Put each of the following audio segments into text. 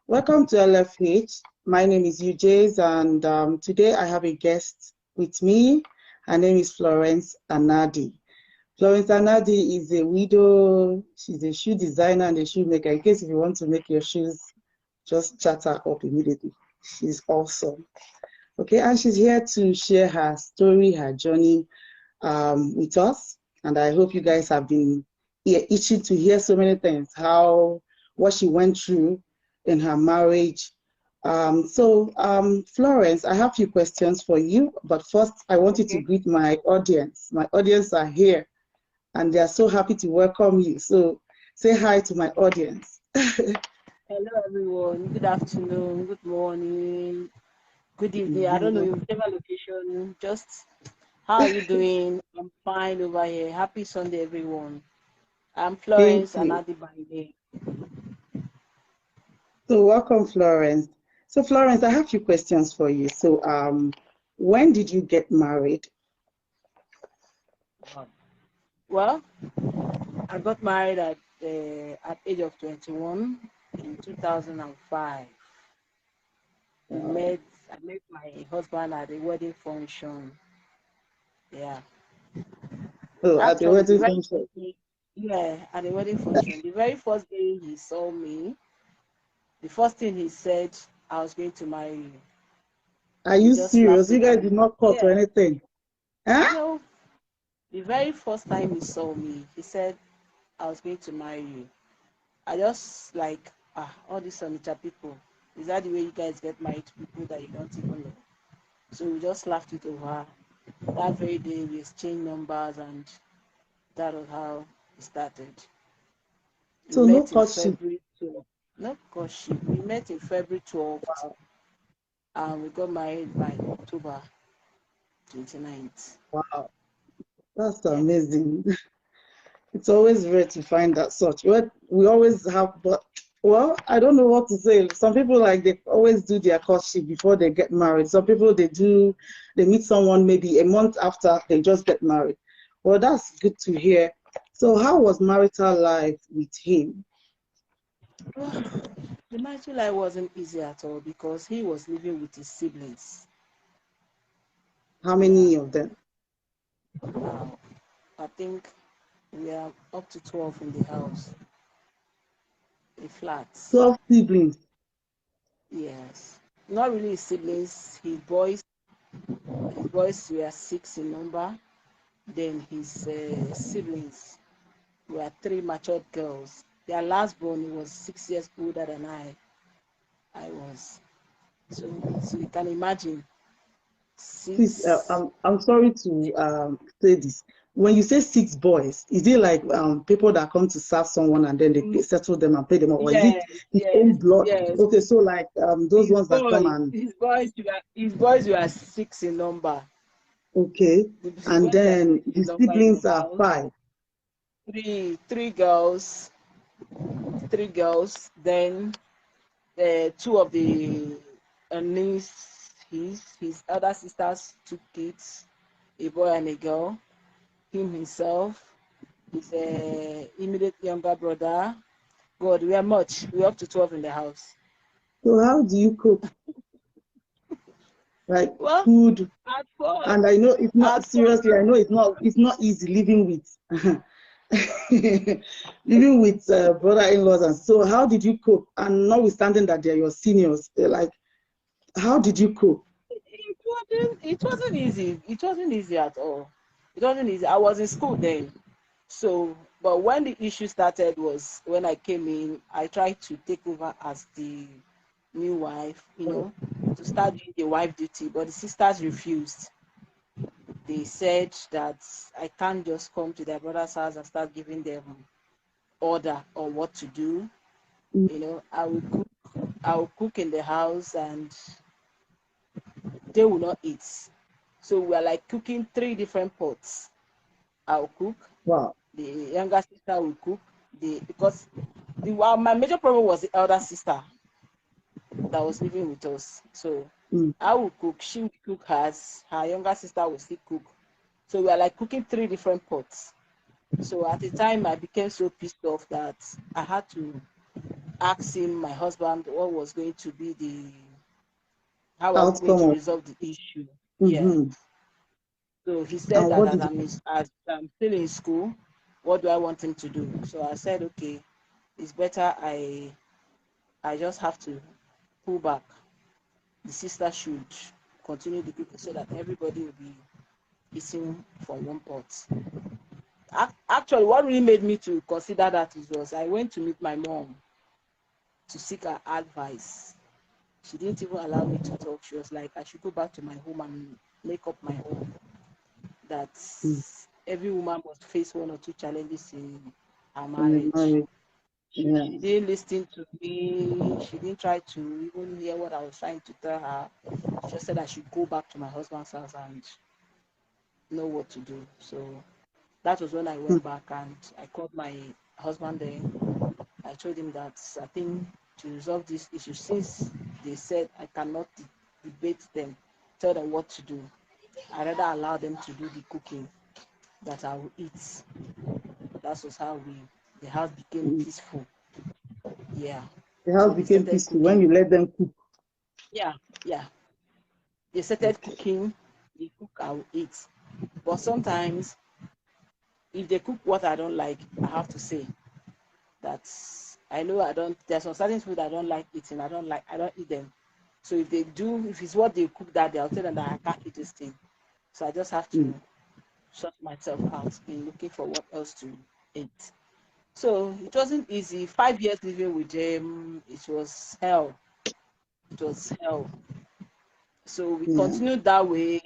Welcome to LFH. My name is UJs, and today I have a guest with me. Her name is Florence Anadi. Florence Anadi is a widow. She's a shoe designer and a shoemaker. In case if you want to make your shoes, just chat her up immediately. She's awesome. Okay, and she's here to share her story, her journey with us. And I hope you guys have been itching to hear so many things, what she went through in her marriage. Florence, I have a few questions for you, but first I want you to Okay. greet my audience. My audience are here and they are so happy to welcome you. So say hi to my audience. Hello, everyone. Good afternoon. Good morning. Good evening. I don't know Mhm. your whichever location. Just how are you doing? I'm fine over here. Happy Sunday, everyone. I'm Same Florence to you. Anadi by name. So welcome, Florence. So Florence, I have a few questions for you. When did you get married? Well, I got married at age of 21 in 2005. We Wow. met. I met my husband at a wedding function. Yeah. Oh, at the Actually, the wedding very function. first day, yeah, at the wedding function, the very first day he saw me, the first thing he said, I was going to marry you. Are We you just serious? laughed You over guys it. did not cut or Yeah, anything? Huh? no, the very first time he saw me, he said, I was going to marry you. I just like, all these Onitsha people, is that the way you guys get married to people that you don't even know? So we just laughed it over. That very day, we exchanged numbers, and that was how it started. We So no met in courtship. February 12th. Not courtship. We met in February 12th and we got married by October 29th. Wow, that's Yeah. amazing. It's always rare to find that such. We always have, but well, I don't know what to say. Some people like they always do their courtship before they get married. Some people they meet someone maybe a month after they just get married. Well, that's good to hear. So how was marital life with him? Well, the marital life wasn't easy at all because he was living with his siblings. How Yeah. many of them? Now, I think we are up to 12 in the house, a flat. 12 siblings. Yes. Not really his siblings. His boys were six in number. Then his siblings were three matured girls. Their last born was 6 years older than I was. So you can imagine Please, six. I'm sorry to say this. When you say six boys, is it like people that come to serve someone and then they settle them and pay them, or is it Yes, his yes, own blood? yes. Okay, so like those His ones that come boys, and his boys were six in number. okay, His and boys were then six the in number in the siblings are house. five. Three girls, three girls. Then two of the niece, his other sisters, two kids, a boy and a girl. Him himself, his immediate younger brother. God, we are much. We're up to 12 in the house. So how do you cope? Like Well, food, at first, and I know it's not at first, seriously. I know it's not easy living with living with brother-in-laws, and so how did you cope? And notwithstanding that they're your seniors, they're like, how did you cope? it wasn't easy. It wasn't easy at all. It wasn't easy. I was in school then. So, but when the issue started was when I came in, I tried to take over as the new wife, to start doing the wife duty, but the sisters refused. They said that I can't just come to their brother's house and start giving them order on what to do. I will cook in the house and they will not eat. So we are like cooking three different pots. I'll cook, Wow. the younger sister will cook, because my major problem was the elder sister that was living with us. So Mm. I will cook, she will cook hers, her younger sister will still cook. So we are like cooking three different pots. So at the time I became so pissed off that I had to asked him, my husband, what was going to be how are we going Outcome to of. resolve the issue? Yeah. Mm-hmm. So he said And that what did as I'm still in school, what do I want him to do? So I said, okay, it's better I just have to pull back. The sister should continue the cooking so that everybody will be eating from one pot. Actually, what really made me to consider that was I went to meet my mom to seek her advice. She didn't even allow me to talk. She was like, I should go back to my home and make up my own. That mm, every woman must face one or two challenges in her in the marriage. marriage? Yeah. She didn't listen to me. She didn't try to even hear what I was trying to tell her. She just said I should go back to my husband's house and know what to do. So that was when I Mm, went back and I called my husband there. I told him that I think to resolve this issue, since they said I cannot debate them, tell them what to do, I rather allow them to do the cooking that I will eat. That was how the house became mm. peaceful. Yeah. The So house they became started peaceful when cooking. you let them cook. Yeah, yeah. They started Okay. cooking. They cook, I will eat. But sometimes, if they cook what I don't like, I have to say that I know I don't. There's some certain food I don't like eating. I don't eat them. So if they do, if it's what they cook that day, I'll tell them that I can't eat this thing. So I just have Mm, to sort myself out in looking for what else to eat. So it wasn't easy. 5 years living with them, it was hell. It was hell. So we yeah. continued that way.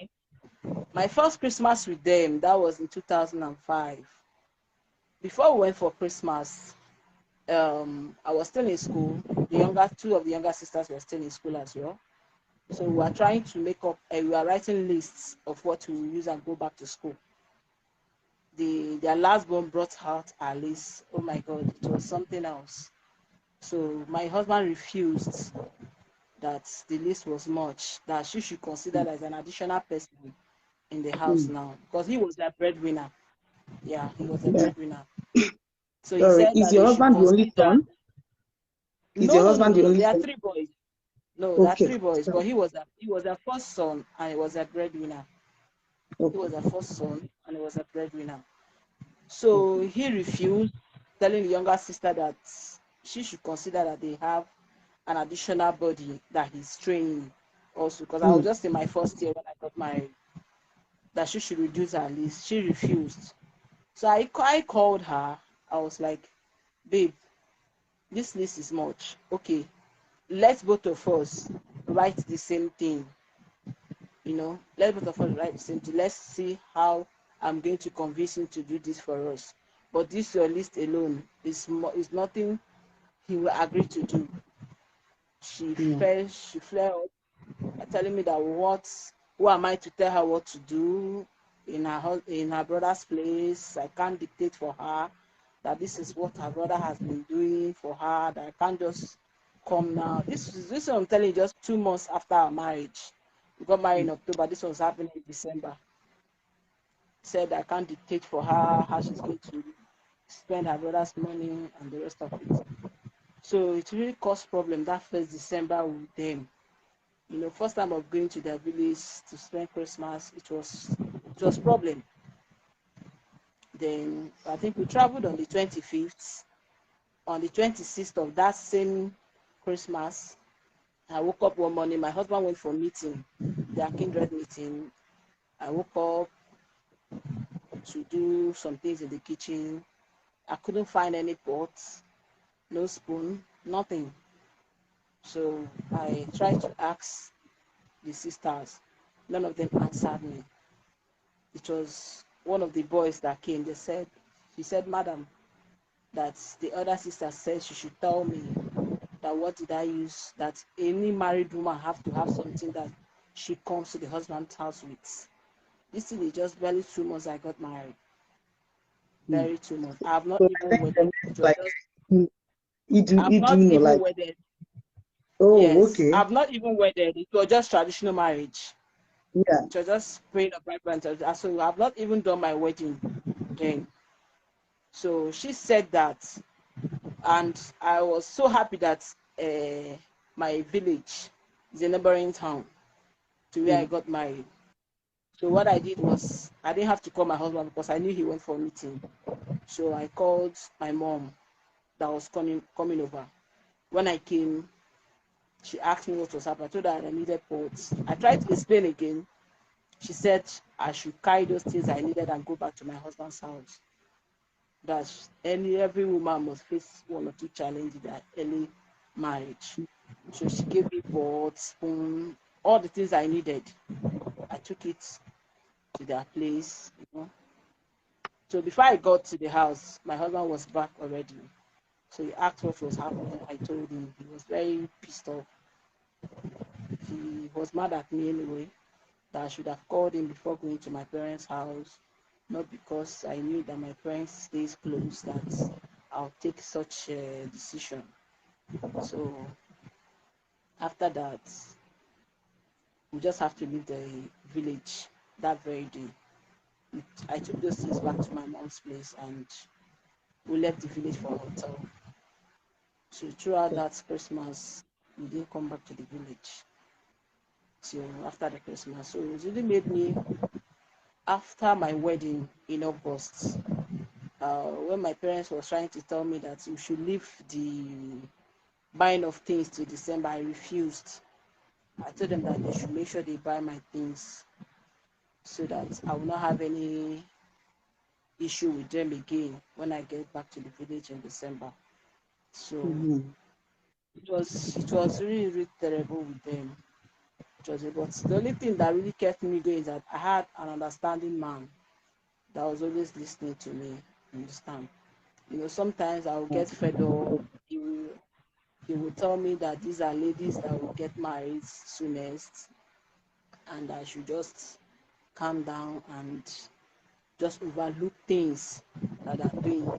My first Christmas with them, that was in 2005. Before we went for Christmas, I was still in school. Two of the younger sisters were still in school as well. So we were trying to make up, we were writing lists of what to use and go back to school. Their last born brought out our list. Oh my God, it was something else. So my husband refused that the list was much, that she should consider Mm, as an additional person in the house mm, now, because he was their breadwinner. Yeah, he was a yeah. breadwinner. So he Sorry. said Is that your they should husband the only consider. son? Is No, your no, no, husband no, the no. only There are son? three boys. No, there are Okay. three boys, but Sorry. he was their first son and he was a breadwinner. He was Okay. their first son and he was a breadwinner. Okay. So he refused, telling the younger sister that she should consider that they have an additional body that he's training also. Because I was Mm, just in my first year when I got married, that she should reduce her list. She refused. So I called her. I was like, babe, this list is much. Okay, let's both of us write the same thing. Let's both of us write the same thing. Let's see how I'm going to convince him to do this for us. But this your list alone is nothing he will agree to do. yeah. She flared up, telling me that who am I to tell her what to do in her brother's place? I can't dictate for her. That this is what her brother has been doing for her. That I can't just come now. This I'm telling you just 2 months after our marriage. We got married in Mm, October. This was happening in December. Said I can't dictate for her how she's going to spend her brother's money and the rest of it. So it really caused problem that first December with them. First time of going to their village to spend Christmas, it was problem. Then I think we traveled on the 25th. On the 26th of that same Christmas, I woke up one morning. My husband went for a meeting, their kindred meeting. I woke up to do some things in the kitchen. I couldn't find any pots, no spoon, nothing. So I tried to ask the sisters. None of them answered me. It was one of the boys that came. She said, Madam, that the other sister said she should tell me that what did I use, that any married woman have to have something that she comes to the husband's house with. This thing is just barely 2 months I got married. mm. Barely 2 months. I have not So I even think the wedded. means It was like just, mm, I've you do not know even like, wedded. oh, Yes, okay. I've not even wedded. It was just traditional marriage. Yeah. It was just praying of vibrant. So I've not even done my wedding then. So she said that And I was so happy that my village is a neighboring town to where I Mm. got married. So what I did was I didn't have to call my husband because I knew he went for a meeting. So I called my mom that was coming over. When I came, she asked me what was happening. I told her I needed pots. I tried to explain again. She said I should carry those things I needed and go back to my husband's house. That every woman must face one or two challenges at early marriage. So she gave me pot, spoon, all the things I needed. I took it to their place, you know. So before I got to the house, my husband was back already. So he asked what was happening. I told him. He was very pissed off. He was mad at me anyway, that I should have called him before going to my parents' house, not because I knew that my parents stays close that I'll take such a decision. So after that, we just have to leave the village that very day. I took those things back to my mom's place and we left the village for a hotel. So throughout Okay. that Christmas, we didn't come back to the village till after the Christmas. So it really made me, after my wedding in August, when my parents was trying to tell me that you should leave the buying of things to December, I refused. I told them that they should make sure they buy my things so that I will not have any issue with them again when I get back to the village in December. So Mm-hmm. it was really, really terrible with them. But the only thing that really kept me going is that I had an understanding man that was always listening to me. You understand? Sometimes I will get fed up. He will tell me that these are ladies that will get married soonest, and I should just calm down and just overlook things that are doing.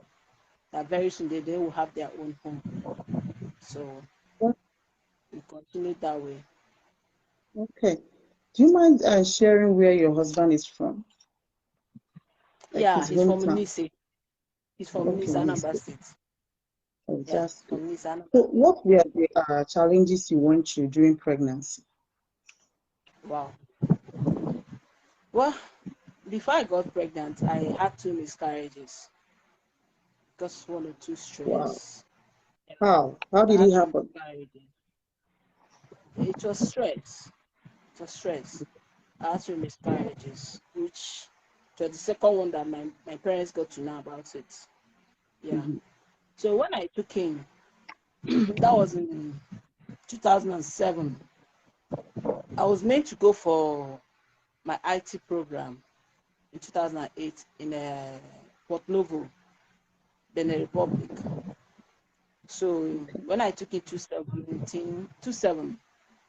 That very soon they will have their own home. So we continue that way. Okay. Do you mind sharing where your husband is from? Like Yeah, his he's from hometown? Nise. He's from Okay, Nice, nice. Anambra State. Oh, Yeah, that's good. from Nice, Anambra So, State. what were the challenges you went through during pregnancy? Wow. Well, before I got pregnant, I had two miscarriages. Just one or two Wow. stress. Yeah, How? How I did had it two happen? miscarriages. It was stress. It was stress. I had two miscarriages, which was the second one that my parents got to know about it. Yeah. Mm-hmm. So when I took him, that was in 2007. I was meant to go for my IT program in 2008 in Port Novo, Benin Republic. So Okay. when I took it 2017, 27,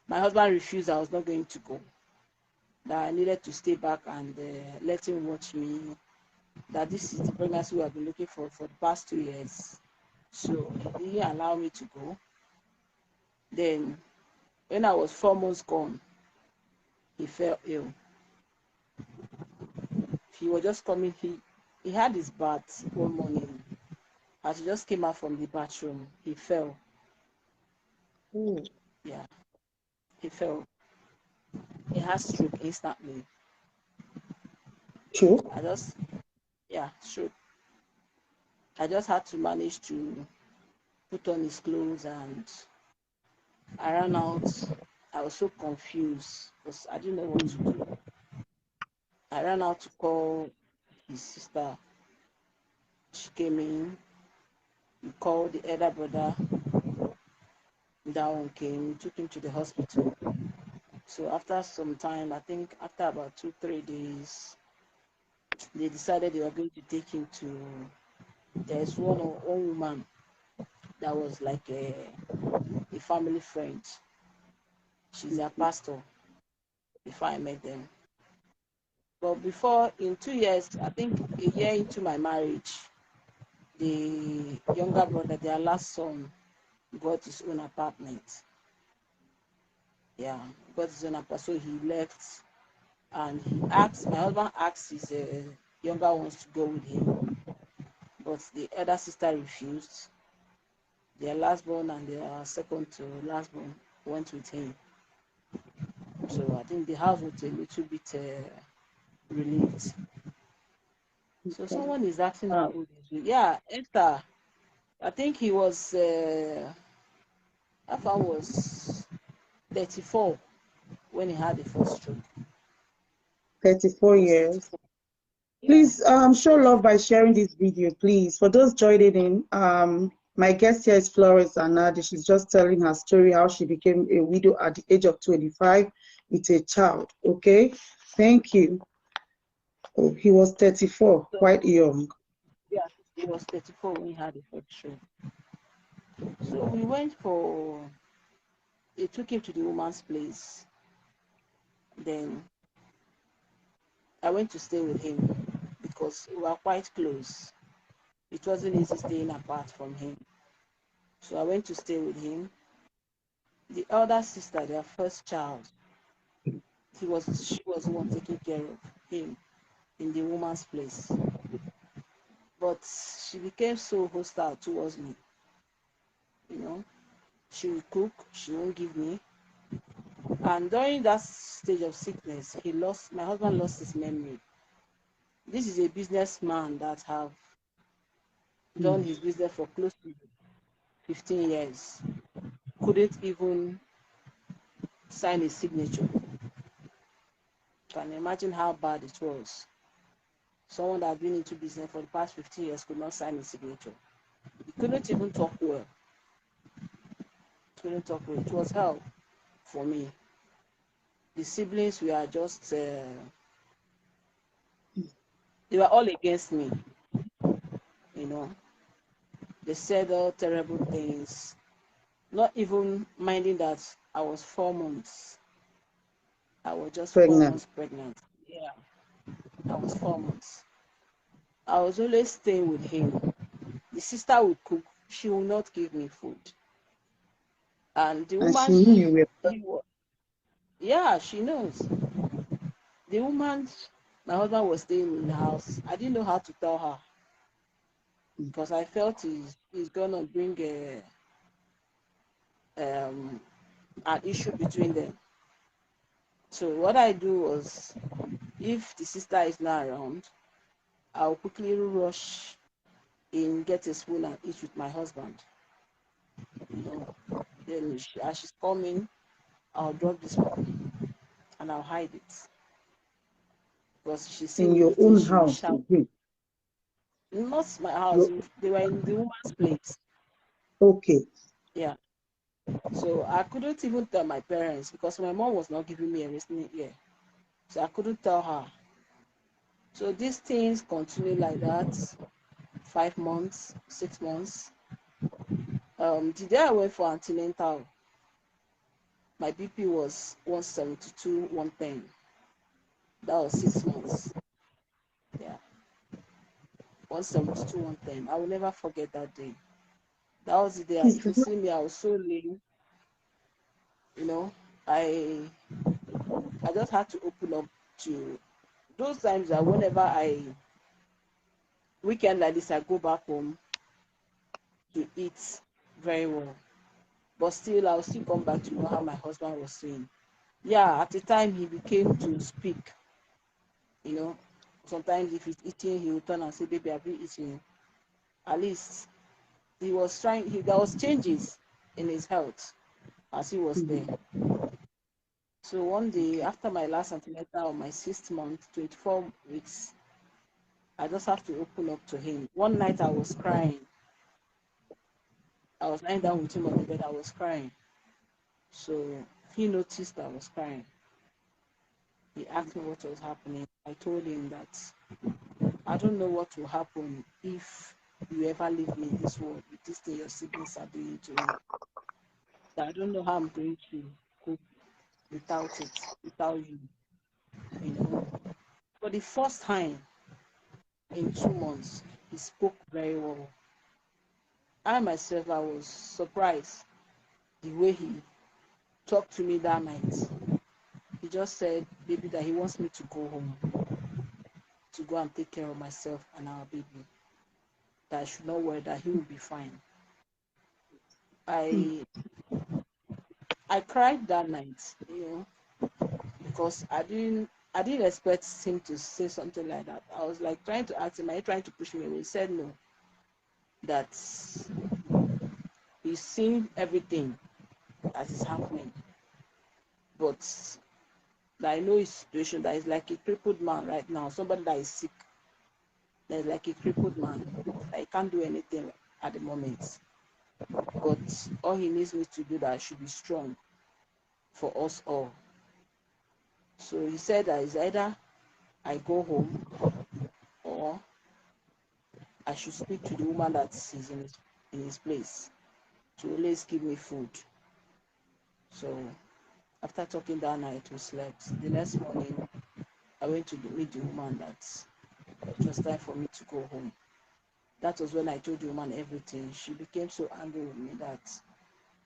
my husband refused. I was not going to go. That I needed to stay back and let him watch me. That this is the pregnancy we have been looking for the past 2 years. So he didn't allow me to go. Then when I was 4 months gone, he fell ill. He was just coming. He had his bath one morning. As he just came out from the bathroom, he fell. Oh, Yeah, he fell. He had stroke instantly. choke? I just, yeah, stroke. I just had to manage to put on his clothes and I ran out. I was so confused because I didn't know what to Mm-hmm. do. I ran out to call his sister. She came in. We called the elder brother. That one came. We took him to the hospital. So after some time, I think after about 2, 3 days, they decided they were going to take him to. There's one woman that was like a family friend. She's a pastor before I met them. But before, in 2 years, I think a year into my marriage, the younger brother, their last son, got his own apartment. Yeah, got his own apartment. So he left and my husband asked his younger ones to go with him. But the elder sister refused. Their last born and their second to last born went with him. So I think the house was a little bit relieved. So Okay. someone is asking how Um, old is he? Yeah, Esther. I think he was, Alpha was 34 when he had the first stroke. 34 He was years. 34. Yeah. Please show love by sharing this video, please. For those joining in, my guest here is Florence Anadi. She's just telling her story, how she became a widow at the age of 25 with a child. Okay, thank you. Oh, he was 34, So quite young. yeah, he was 34 when he had the first stroke. So we went for. They took him to the woman's place. Then I went to stay with him because we were quite close. It wasn't easy staying apart from him. So I went to stay with him. The elder sister, their first child, she was the one taking care of him in the woman's place. But she became so hostile towards me. You know, she will cook, she won't give me. And during that stage of sickness, my husband lost his memory. This is a businessman that have done Mm. his business for close to 15 years. Couldn't even sign his signature. Can you imagine how bad it was? Someone that had been into business for the past 15 years could not sign his signature. He couldn't even talk well. Couldn't talk well. It was hell for me. The siblings were just, they were all against me, you know. They said all terrible things, not even minding that I was 4 months. I was just four Pregnant. months pregnant. Yeah, I was 4 months. I was always staying with him. The sister would cook. She will not give me food. And the And woman, she knew you were yeah, she knows. The woman, my husband was staying in the house. I didn't know how to tell her pregnant. because I felt he's gonna bring um, an issue between them. So what I do was, if the sister is not around, I'll quickly rush in, get a spoon and eat with my husband. You know, then as she's coming, I'll drop the spoon and I'll hide it. Because she see In me your eating, own she will house shout. again. Not my house. Your, They were in the woman's place. okay. Yeah. So I couldn't even tell my parents because my mom was not giving me a listening ear. So I couldn't tell her. So these things continue like that. 5 months, 6 months. The day I went for antenatal, my BP was 172, 110. That was 6 months. Yeah. 172, 110. I will never forget that day. That was the day. Please, If you see me, I was so lean. You know, I I just had to open up to those times that whenever I weekend like this, I go back home to eat very well. But still, I'll still come back to know how my husband was saying. Yeah, at the time he became to speak. You know, sometimes if he's eating, he will turn and say, "Baby, I've been eating." At least he was trying. There was changes in his health as he was there. mhm, So one day okay. after my last antenatal, my 6th month, 24 weeks, I just have to open up to him. One night I was crying. I was lying down with him on the bed. I was crying. So he noticed I was crying. He asked me what was happening. I told him that I don't know what will happen if you ever leave me in this world with this thing your siblings are doing to me. That I don't know how I'm going to cope without it, without you, you know. For the first time in 2 months, he spoke very well. I myself, I was surprised the way he talked to me that night. He just said, baby, that he wants me to go home, to go and take care of myself and our baby. That I should not worry, that he will be fine. Mm. I I cried that night, because I didn't expect him to say something like that. I was like trying to ask him, are you trying to push me away? He said no, that he's seen everything that is happening, but that I know his situation, that he's like a crippled man right now, somebody that is sick, that is like a crippled man, that he can't do anything at the moment. But all he needs me to do, that I should be strong for us all. So he said that it's either I go home, or I should speak to the woman that is in his place to always give me food. So after talking that night, we slept. The next morning, I went to meet the woman that it was time for me to go home. That was when I told the woman everything. She became so angry with me that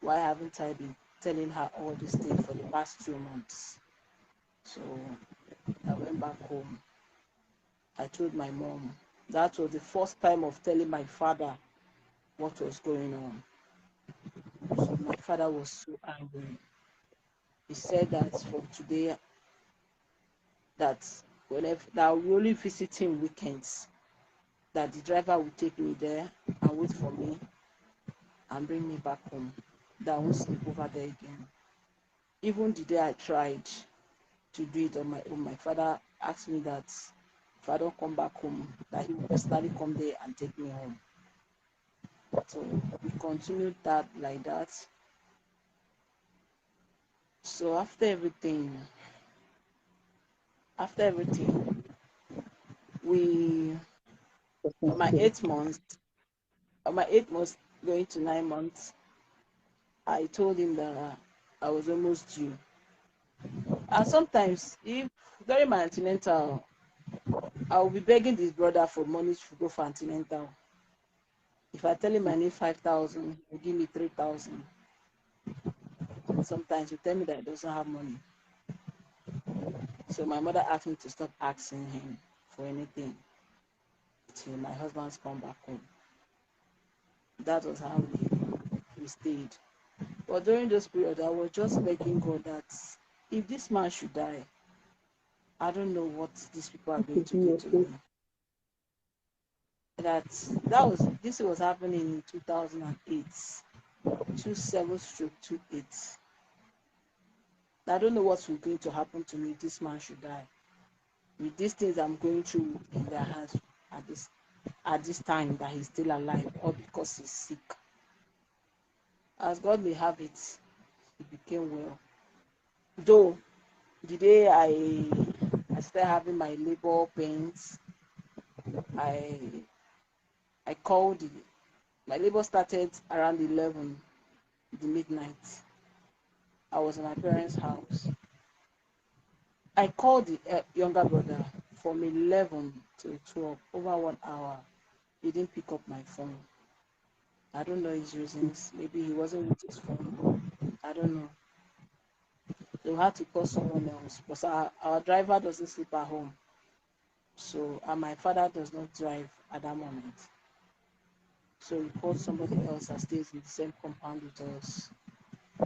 why haven't I been telling her all this thing for the past 2 months? So I went back home. I told my mom. That was the first time of telling my father what was going on. So my father was so angry. He said that from today, that whenever that I will only visit him weekends, that the driver will take me there and wait for me and bring me back home, that I won't sleep over there again. Even the day I tried to do it on my own, my father asked me that if I don't come back home, that he will personally come there and take me home. So we continued that like that. So after everything, we on my Okay. 8 months, on my 8 months going to 9 months, I told him that I was almost due. And sometimes, if during my antenatal, I will be begging this brother for money to go for antenatal. If I tell him I need 5,000, he'll give me 3,000. Sometimes he tell me that he doesn't have money. So my mother asked me to stop asking him for anything till my husband's come back home. That was how we stayed. But during this period, I was just begging God that if this man should die, I don't know what these people are going To to be do to okay. him. This was happening in 2008, 27/28. I don't know what's going to happen to me if this man should die. With these things I'm going through in their hands at this time that he's still alive, or because he's sick. As God may have it, he became well. Though the day I started having my labor pains, I I called my labor started around 11 the midnight. I was in my parents' house. I called the younger brother from 11 to 12, over 1 hour. He didn't pick up my phone. I don't know his reasons. Maybe he wasn't with his phone. I don't know. So we had to call someone else because our driver doesn't sleep at home. So, and my father does not drive at that moment. So we called somebody else that stays in the same compound with us.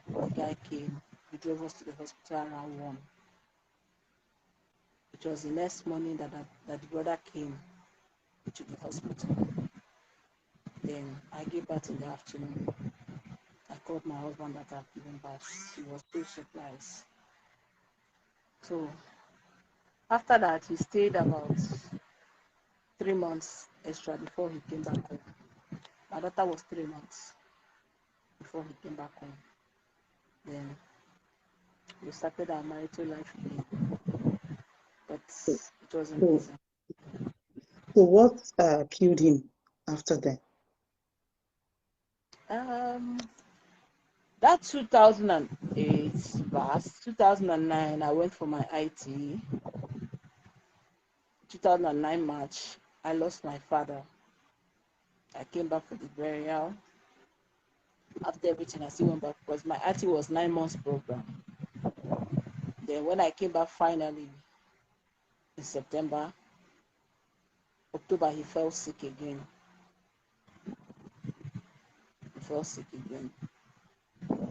The guy came. He drove us to the hospital around 1. It was the next morning that the brother came to the hospital. Then I gave birth in the afternoon. I called my husband that I've given birth. He was so surprised. So after that, he stayed about 3 months extra before he came back home. My daughter was 3 months before he came back home. Then we started our marital life again, but it wasn't So, easy. so what killed him after that? Um, that 2008 verse, 2009, I went for my IT. 2009 March, I lost my father. I came back for the burial. After everything, I still went back because my IT was 9 months program. Then when I came back finally in September, October, he fell sick again. He fell sick again.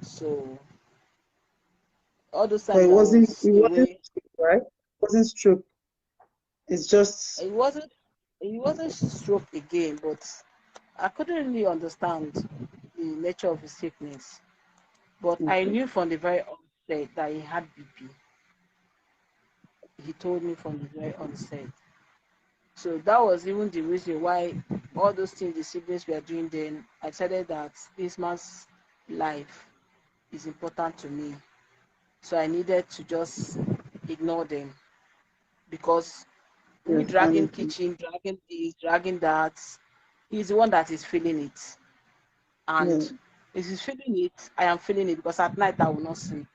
So all those But times I was it wasn't away, stroke, right? It wasn't stroke. It's just it wasn't it wasn't stroke again, but I couldn't really understand the nature of his sickness. But I okay. knew from the very onset that he had BP. He told me from the very onset. So that was even the reason why all those things the siblings were doing then, I decided that this man's life is important to me. So I needed to just ignore them because we Yes, dragging honestly. kitchen, dragging this, dragging that. He's the one that is feeling it. And Yeah, if he's feeling it, I am feeling it because at night I will not sleep.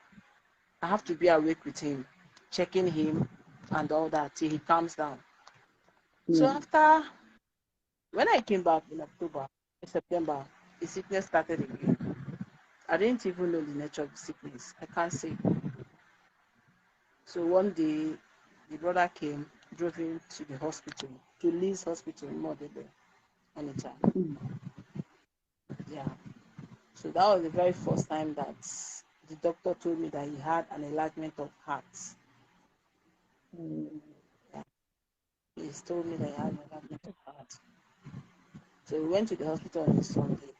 I have to be awake with him, checking him and all that till he calms down. So yeah. after when I came back in September, the sickness started again. I didn't even know the nature of the sickness. I can't say. So one day, the brother came, drove him to the hospital, to Lee's Hospital in Modebe, anytime. Mm. Yeah. So that was the very first time that the doctor told me that he had an enlargement of heart. Mm. Yeah. He told me that he had an enlargement of heart. So we went to the hospital on a Sunday.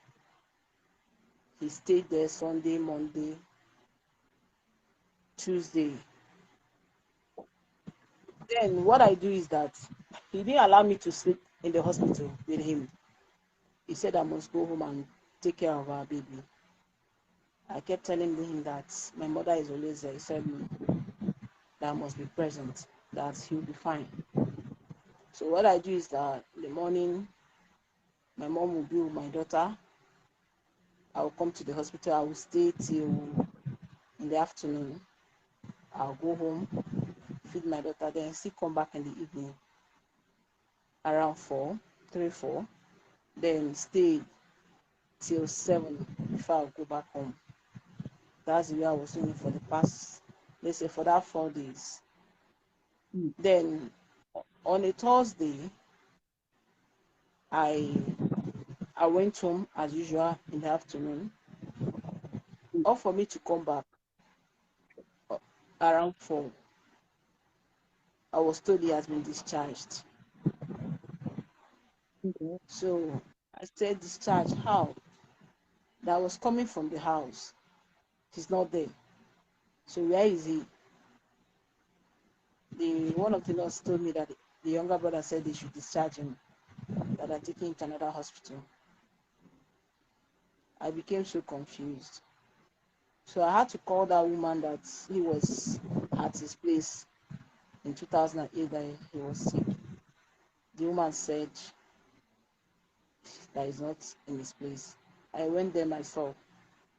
He stayed there Sunday, Monday, Tuesday. Then what I do is that he didn't allow me to sleep in the hospital with him. He said I must go home and take care of our baby. I kept telling him that my mother is always there. He said no, that I must be present, that he'll be fine. So what I do is that in the morning, my mom will be with my daughter. I will come to the hospital. I will stay till in the afternoon. I'll go home, feed my daughter, then still come back in the evening around 4, 3, 4. Then stay till 7 before I go back home. That's the way I was doing it for the past, let's say, for that 4 days. Mm. Then on a Thursday, I I went home as usual in the afternoon. Mm. Or for me to come back uh, around 4, I was told he has been discharged. Okay. So I said, discharged? How? That was coming from the house. He's not there. So where is he? The one of the nurses told me that the younger brother said they should discharge him, that they're taking him to another hospital. I became so confused. So I had to call that woman that he was at his place in 2008 that he was sick. The woman said that he's not in his place. I went there myself.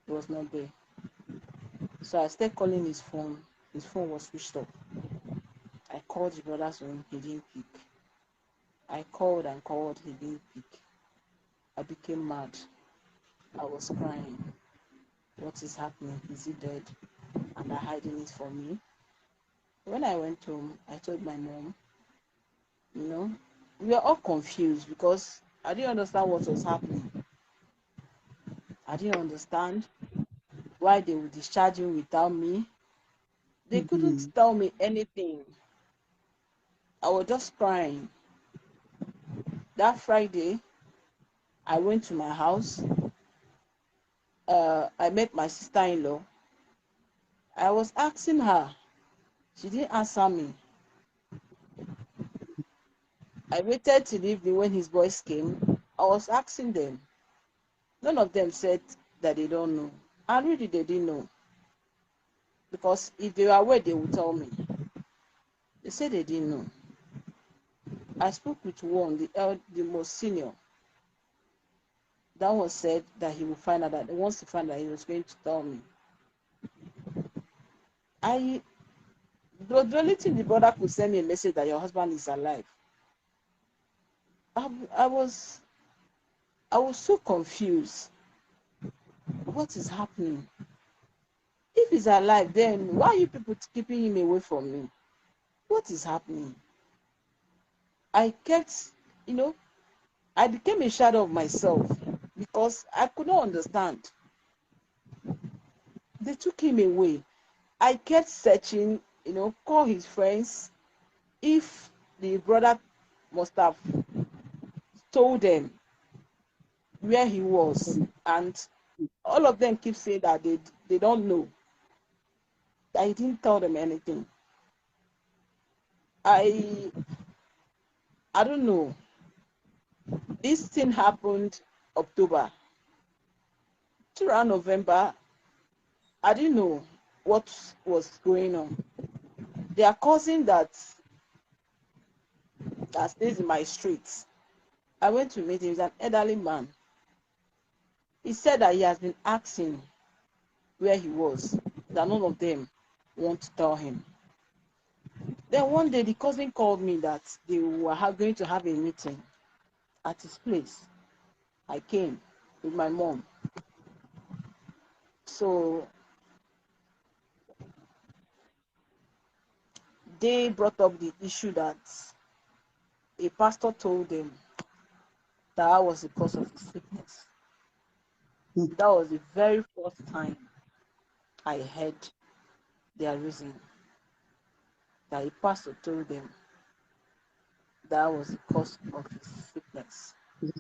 He was not there. So I started calling his phone. His phone was switched off. I called the brother's room. He didn't pick. I called and called. He didn't pick. I became mad. I was crying. What is happening? Is he dead? And they're hiding it from me. When I went home, I told my mom, you know, we were all confused because I didn't understand what was happening. I didn't understand why they would discharge him without me. They couldn't Mm-hmm. tell me anything. I was just crying. That Friday, I went to my house. I met my sister-in-law. I was asking her. She didn't answer me. I waited till the evening when his boys came. I was asking them. None of them said that they don't know. And really, they didn't know. Because if they were aware, they would tell me. They said they didn't know. I spoke with one, the most senior. That one said that he will find out, that he wants to find out, he was going to tell me. I the only thing the brother could send me a message that your husband is alive. I, I was I was so confused. What is happening? If he's alive, then why are you people keeping him away from me? What is happening? I kept, you know, I became a shadow of myself because I could not understand. they took him away. I kept searching, call his friends. If the brother must have told them where he was, and all of them keep saying that they don't know. I didn't tell them anything. I I don't know. This thing happened October. Around November, I didn't know what was going on. Their cousin that stays in my street, I went to meet him. He's an elderly man. He said that he has been asking where he was, that none of them want to tell him. Then one day the cousin called me that they were going to have a meeting at his place. I came with my mom. So they brought up the issue that a pastor told them that was the cause of his sickness. That was the very first time I heard their reason. That a pastor told them that was the cause of his sickness.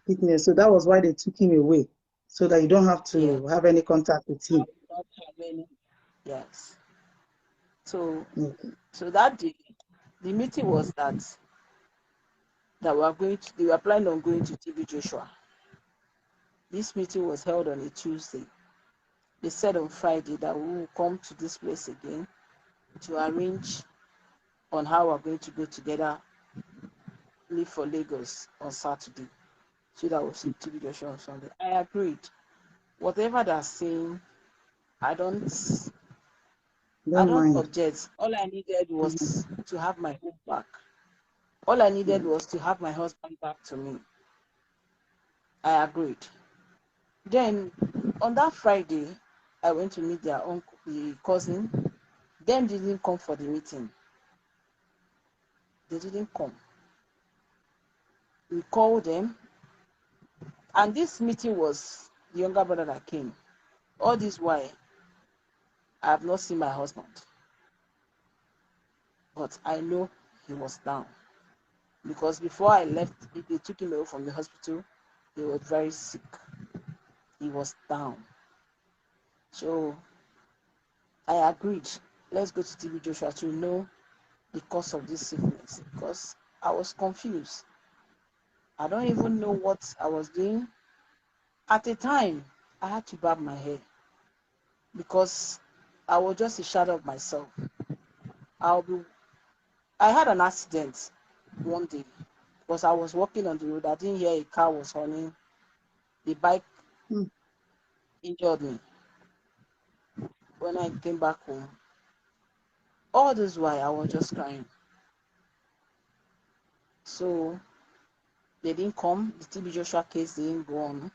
Sickness. So that was why they took him away, so that you don't have Yeah. to have any contact with him. Not have any. Yes. So Okay. so that day, the meeting was that they were planning on going to TB Joshua. This meeting was held on a Tuesday. They said on Friday that we will come to this place again to arrange on how we're going to go together, leave for Lagos on Saturday, so that we'll see TB Joshua on Sunday. I agreed. Whatever they're saying, I don't Don't mind. object. All I needed Mhm. was to have my home back. All I needed was to have my husband back to me. I agreed. Then on that Friday, I went to meet their uncle, the cousin. Them didn't come for the meeting. They didn't come. We called them, and this meeting was the younger brother that came. All this while, I have not seen my husband, but I know he was down because before I left, they took him away from the hospital. He was very sick. He was down. So I agreed. Let's go to TB Joshua to know the cause of this sickness because I was confused. I don't even know what I was doing. At the time, I had to barb my hair because I was just a shadow of myself. I'll be. I had an accident one day because I was walking on the road. I didn't hear a car was running. The bike Mm. injured me. When I came back home, all this while I was just crying. So they didn't come. The TB Joshua case didn't go on.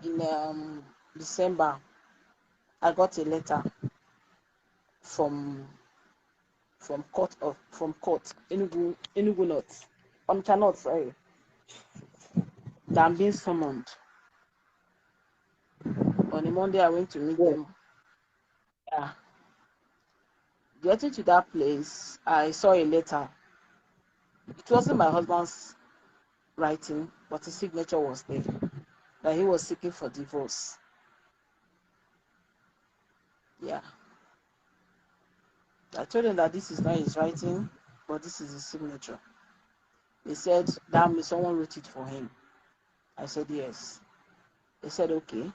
In December, I got a letter from court Enugu North, Onitsha North, sorry, that I'm being summoned. On a Monday, I went to meet Wow. them. Yeah. Getting to that place, I saw a letter. It wasn't my husband's writing, but his signature was there. That he was seeking for divorce. Yeah. I told him that this is not his writing, but this is his signature. They said, damn me, someone wrote it for him. I said, yes. They said, okay.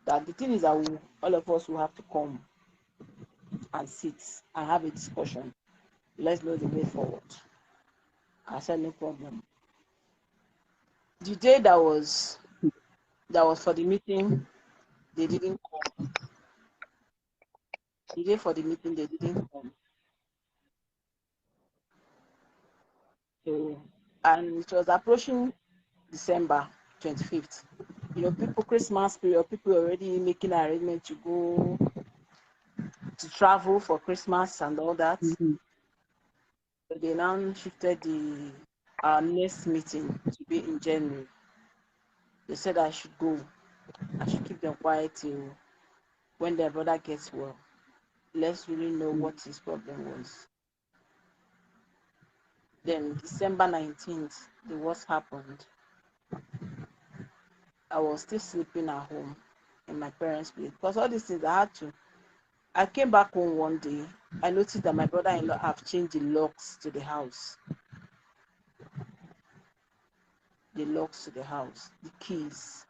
That the thing is that all of us will have to come and sit and have a discussion. Let's know the way forward. I said, no problem. The day that was for the meeting, they didn't come. The day for the meeting, they didn't come. So, and it was approaching December 25th. People, Christmas period, people already making arrangements to go to travel for Christmas and all that. Mhm. So they now shifted our next meeting to be in January. They said I should go. I should keep them quiet till when their brother gets well, let's really know Mm. what his problem was. Then December 19th, the worst happened. I was still sleeping at home in my parents' place because all these things I had to. I came back home one day. I noticed that my brother-in-law have changed the locks to the house. The locks to the house, the keys,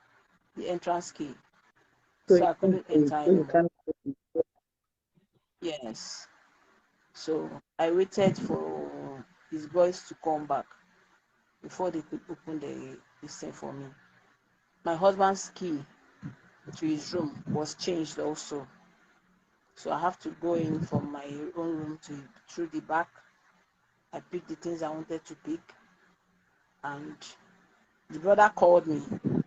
the entrance key. So So you I can't couldn't say, enter so you anymore. can't say. Yes. So I waited for his boys to come back before they could open the thing for me. My husband's key to his room was changed also. So I have to go in from my own room to through the back. I picked the things I wanted to pick, and the brother called me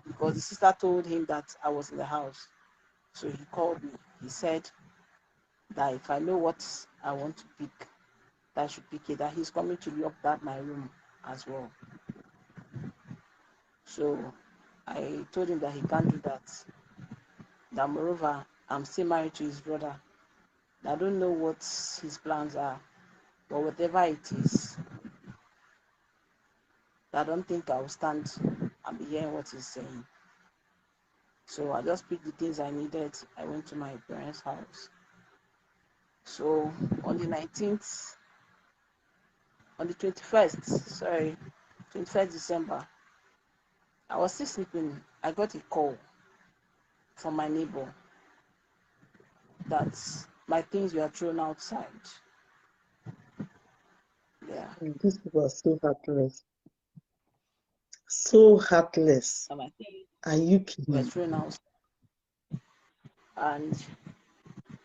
because the sister told him that I was in the house. So he called me. He said that if I know what I want to pick, that I should pick it, that he's coming to lock that my room as well. So I told him that he can't do that. That moreover, I'm still married to his brother. I don't know what his plans are, but whatever it is, I don't think I'll stand and be hearing what he's saying. So I just picked the things I needed. I went to my parents' house. So on the 19th, on the 21st, sorry, 21st December, I was still sleeping. I got a call from my neighbor that my things were thrown outside. Yeah, These people are so heartless. So heartless. and my things Are you were kidding? thrown outside. And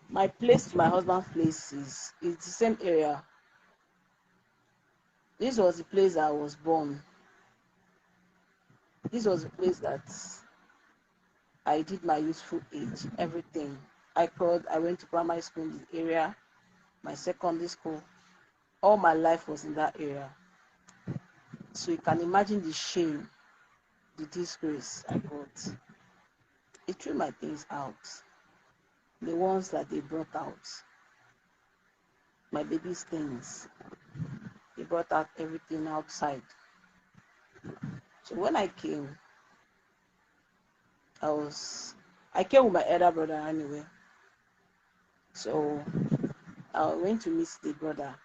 my place to my husband's place is the same area. This was the place I was born. This was the place that I did my youthful age, everything. I went to primary school in the area, my secondary school. All my life was in that area. So you can imagine the shame, the disgrace I got. They threw my things out. The ones that they brought out, my baby's things. They brought out everything outside. So when I came, I was I came with my elder brother anyway. So I went to meet the brother.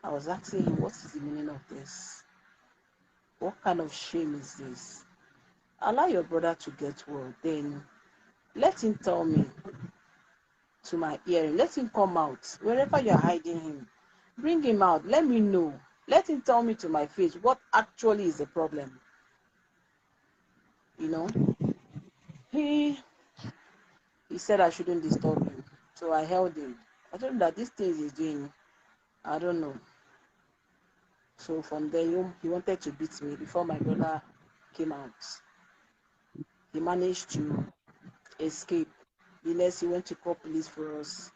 I was asking him, what is the meaning of this? What kind of shame is this? Allow your brother to get well. Then let him tell me to my hearing. Let him come out. Wherever you're hiding him, bring him out. Let me know. Let him tell me to my face what actually is the problem. You know, he he said I shouldn't disturb him. So I held him. I told him that these things he's doing, I don't know. So from there, he wanted to beat me before my brother came out. He managed to escape. The next, he went to call police for us.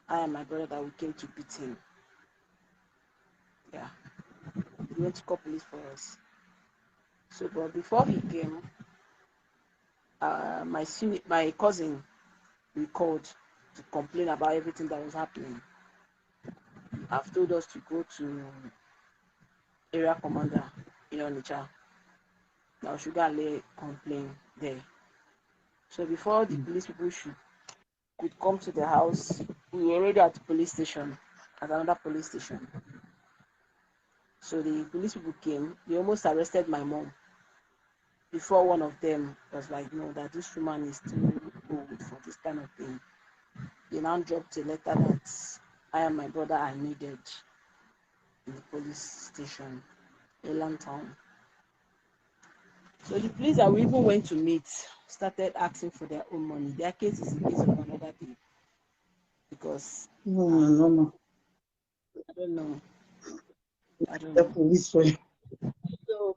I and my brother that we came to beat him. Yeah, he went to call police for us. So, but before he came, my cousin recalled to complain about everything that was happening. I've told us to go to area commander in Onitsha. Now should go and lay complaint there. So before the Mm. police people could come to the house, we were already at the police station, at another police station. So the police people came. They almost arrested my mom. Before one of them was like, no, that this woman is too old for this kind of thing. They now dropped a letter that I and my brother are needed in the police station, Elan Town. So the police that we even went to meet started asking for their own money. Their case is a case of another day because No, no, no, um, no. I don't know. I don't The know. police for you. So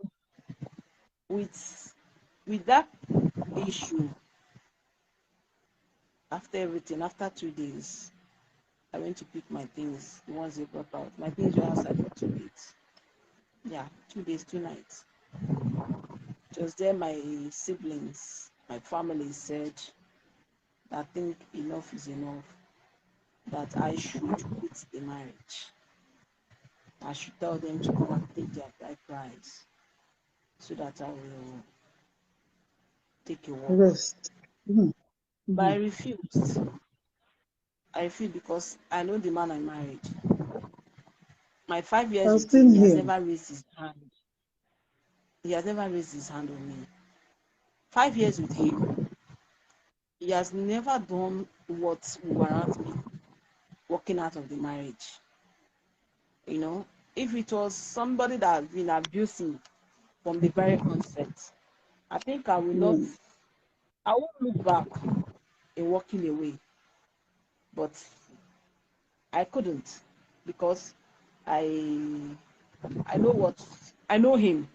with that issue, after everything, after 2 days, I went to pick my things, the ones they brought out. My things were outside for 2 days. Yeah, 2 days, 2 nights. Just there, my siblings, my family said that think enough is enough, that I should quit the marriage. I should tell them to come and take their bride price so that I will take a walk. Rest. Mm. But I Mm. refused. I refused because I know the man I married. My 5 years I've with him, seen he has him. never raised his hand. He has never raised his hand on me. 5 years with him, he has never done what warrants me walking out of the marriage. You know, if it was somebody that has been abusive from the very onset, I think Mm. I won't look back in walking away. But I couldn't because I I know what I know him,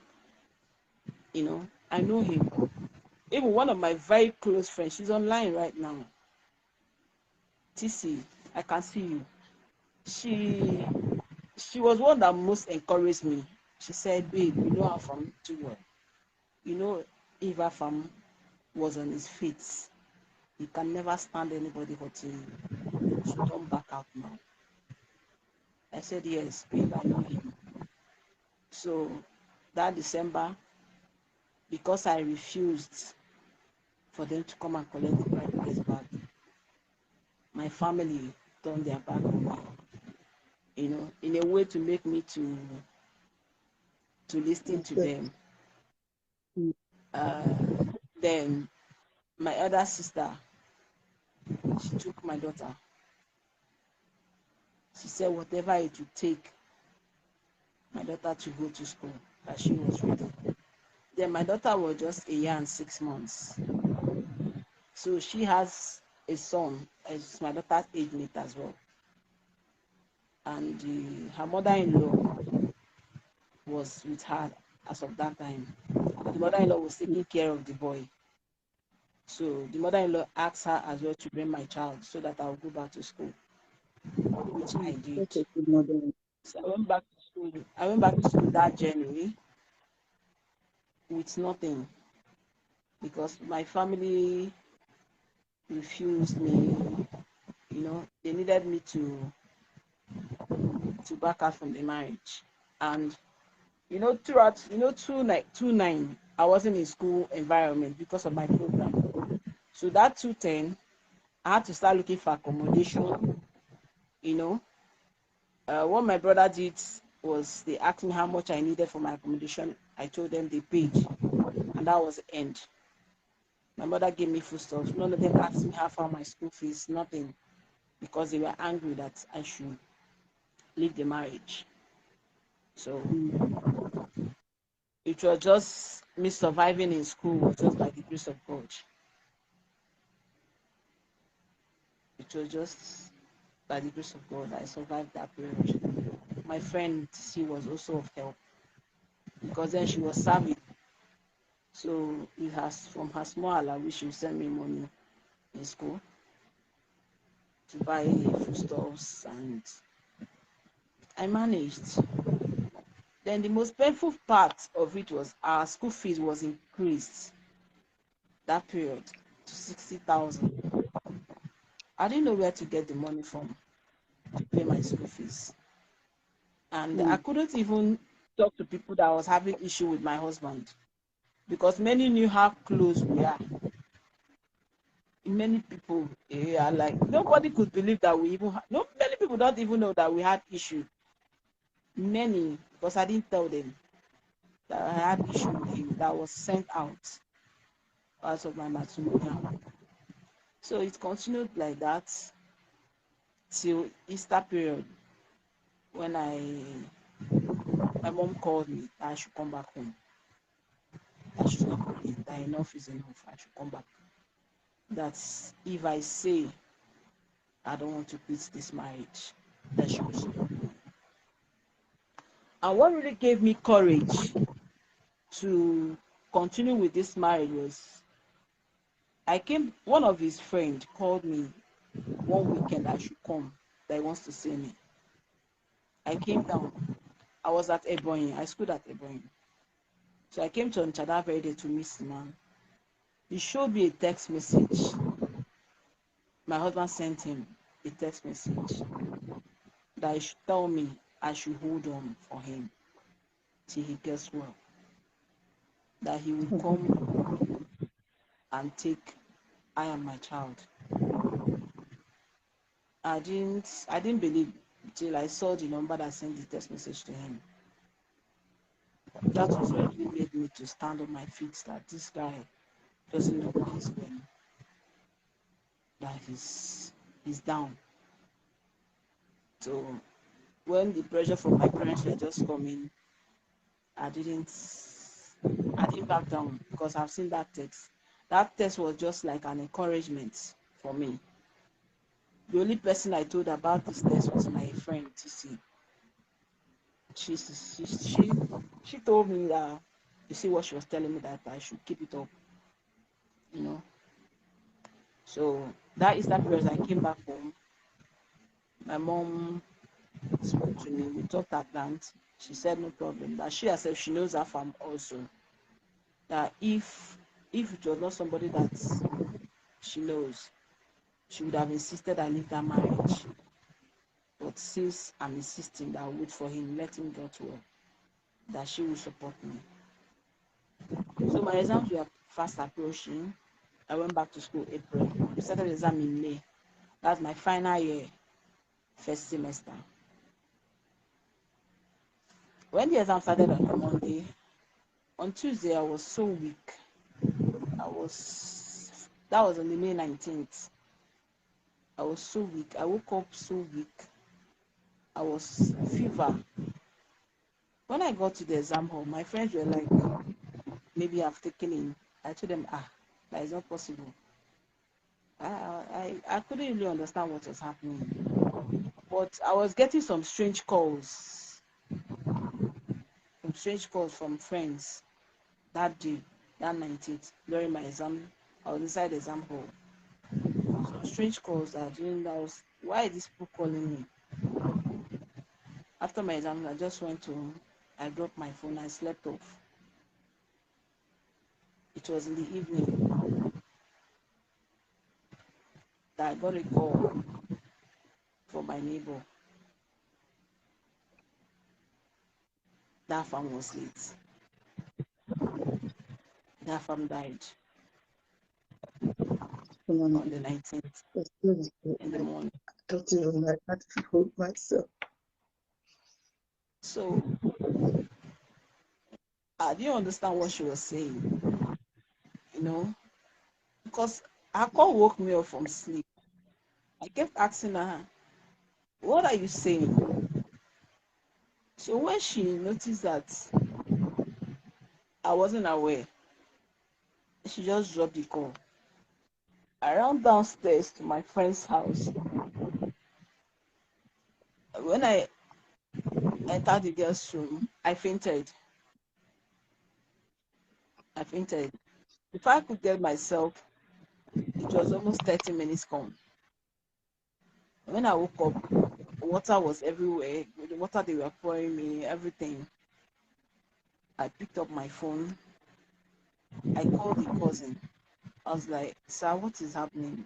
I know him. Even one of my very close friends, she's online right now. TC, I can see you. She she was one that most encouraged me. She said, babe, you know how from too well. You know, if Afam was on his feet, he can never stand anybody hurting you. So don't back out now. I said, yes, babe, I know him. So that December, because I refused for them to come and collect the bride price back, my family turned their back on me, in a way to make me to listen to Accept. them. Mm. Uh, then my other sister, she took my daughter. She said whatever it would take my daughter to go to school, that she was ready. Then my daughter was just a year and 6 months. So she has a son, as my daughter's age mate as well. And her mother-in-law was with her as of that time. The mother-in-law was taking care of the boy. So the mother-in-law asked her as well to bring my child so that I'll go back to school, which I Mm. did. Such a good mother. So I went back to school. I went back to school that January with nothing because my family refused me. They needed me to back out from the marriage. And throughout, 2 9, I wasn't in school environment because of my program. So that 210, I had to start looking for accommodation. You know, what my brother did was they asked me how much I needed for my accommodation. I told them they paid, and that was the end. My mother gave me foodstuffs. None of them asked me how far my school fees, nothing, because they were angry that I should leave the marriage. So Mm. it was just me surviving in school, just by the grace of God. It was just by the grace of God I survived that period. My friend, she was also of help because then she was savvy. So it has from her small allowance, she would send me money in school to buy foodstuffs, and I managed. Then the most painful part of it was our school fees was increased that period to 60,000. I didn't know where to get the money from to pay my school fees. And I Mm. couldn't even talk to people that I was having issue with my husband because many knew how close we are. Many people, yeah, like nobody could believe that we even no, many people don't even know that we had issue. Many, because I didn't tell them that I had issue with him that was sent out as of my matrimonial. So it continued like that till Easter period when my mom called me that I should come back home. That should stop praying. That enough is enough. I should come back. That if I say I don't want to quit this marriage, that she will stop. And what really gave me courage to continue with this marriage was one of his friends called me one weekend I should come, that he wants to see me. I came down. I was at Ebonyi. I schooled at Ebonyi. So I came to Onitsha that very day to meet the man. He showed me a text message my husband sent him a text message that he should tell me I should hold on for him till he gets well. That he will come and take I and my child. I didn't believe till I saw the number that sent the text message to him. That was what really made me to stand on my feet, that this guy doesn't know what he's doing, that he's down. So when the pressure from my parents were just coming, I didn't I didn't back down because I've seen that text. That text was just like an encouragement for me. The only person I told about this text was my friend TC. She she she, she told me that, you see what she was telling me, that I should keep it up, you know. So that Easter period I came back home. My mom spoke to me. We talked at length. She said no problem. That she herself, she knows her farm also. That if it was not somebody that she knows, she would have insisted I leave that marriage. But since I'm insisting that I'll wait for him, let him get well, that she will support me. So my exams were fast approaching. I went back to school April. I started exam in May. That's my final year, first semester. When the exam started on a Monday, on Tuesday I was so weak. That was on the May 19th. I was so weak. I woke up so weak. I was fever. When I got to the exam hall, my friends were like, maybe I've taken in. I told them, that is not possible. I couldn't really understand what was happening. But I was getting some strange calls from friends that day, that 19th, during my exam. I was inside the exam hall. Some strange calls that why are these people calling me? After my exam, I just went to, I dropped my phone, I slept off. It was in the evening that I got a call from my neighbor. That farm was late. That farm died on the 19th in the morning. I don't even know how to hold myself. So I didn't understand what she was saying, because her call woke me up from sleep. I kept asking her, what are you saying? So when she noticed that I wasn't aware, she just dropped the call. I ran downstairs to my friend's house. When I entered the girl's room, I fainted. If I could get myself, it was almost 30 minutes gone. When I woke up, water was everywhere. The water they were pouring me, everything. I picked up my phone. I called the cousin. I was like, sir, what is happening?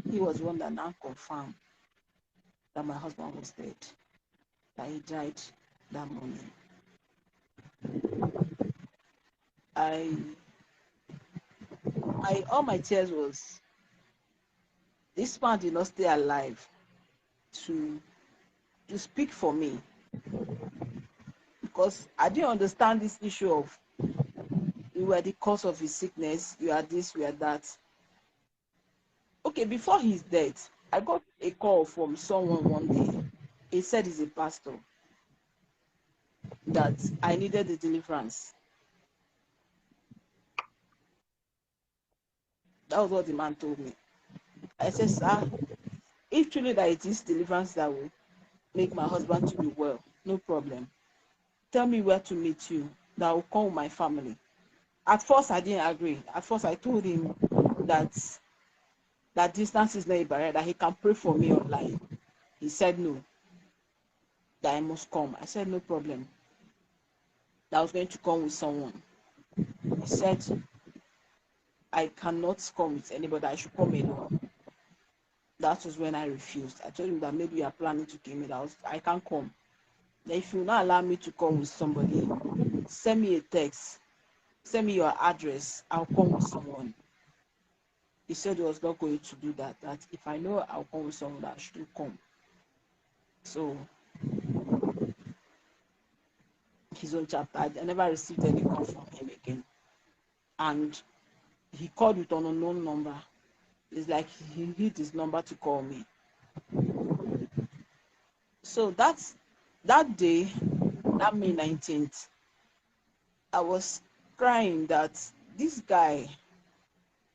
He was one that now confirmed that my husband was dead, that he died that morning. All my tears was, this man did not stay alive to speak for me, because I didn't understand this issue of, you were the cause of his sickness, you are this, you are that. Okay, before his death, I got a call from someone one day. He said he's a pastor, that I needed the deliverance. That was what the man told me. I said, sir, if truly that it is deliverance that will make my husband to be well, no problem. Tell me where to meet you, that I will come with my family. At first, I didn't agree. At first, I told him that distance is not a barrier, that he can pray for me online. He said no, that I must come. I said no problem, that I was going to come with someone. He said I cannot come with anybody, I should come alone. That was when I refused. I told him that maybe you are planning to give me the house. I can't come. Then if you not allow me to come with somebody, send me a text. Send me your address. I'll come with someone. He said he was not going to do that. That if I know I'll come with someone, I shouldn't come. So his own chapter. I never received any call from him again. And he called with an unknown number. It's like he hid his number to call me. So that day, that May 19th, I was crying that this guy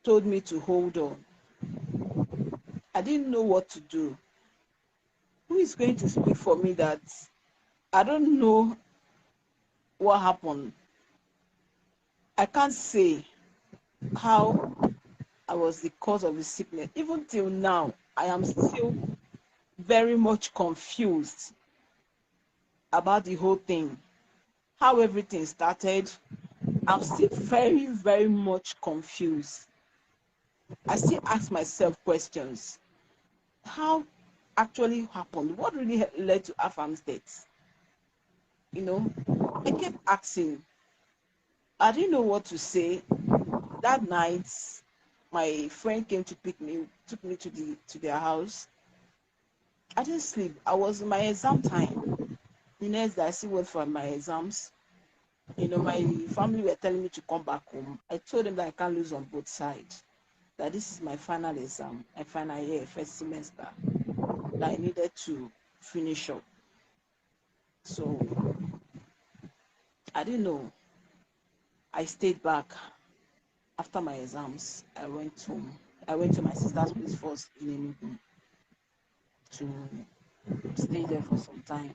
told me to hold on. I didn't know what to do. Who is going to speak for me that I don't know what happened? I can't say how I was the cause of the sickness. Even till now, I am still very much confused about the whole thing. How everything started, I'm still very, very much confused. I still ask myself questions. How actually happened? What really led to Afam's death? You know, I kept asking. I didn't know what to say. That night, my friend came to pick me, took me to their house. I didn't sleep. I was in my exam time. The next day, I still went for my exams. My family were telling me to come back home. I told them that I can't lose on both sides. That this is my final exam, my final year, first semester. That I needed to finish up. So I didn't know. I stayed back after my exams. I went home. I went to my sister's place first in Enugu to stay there for some time.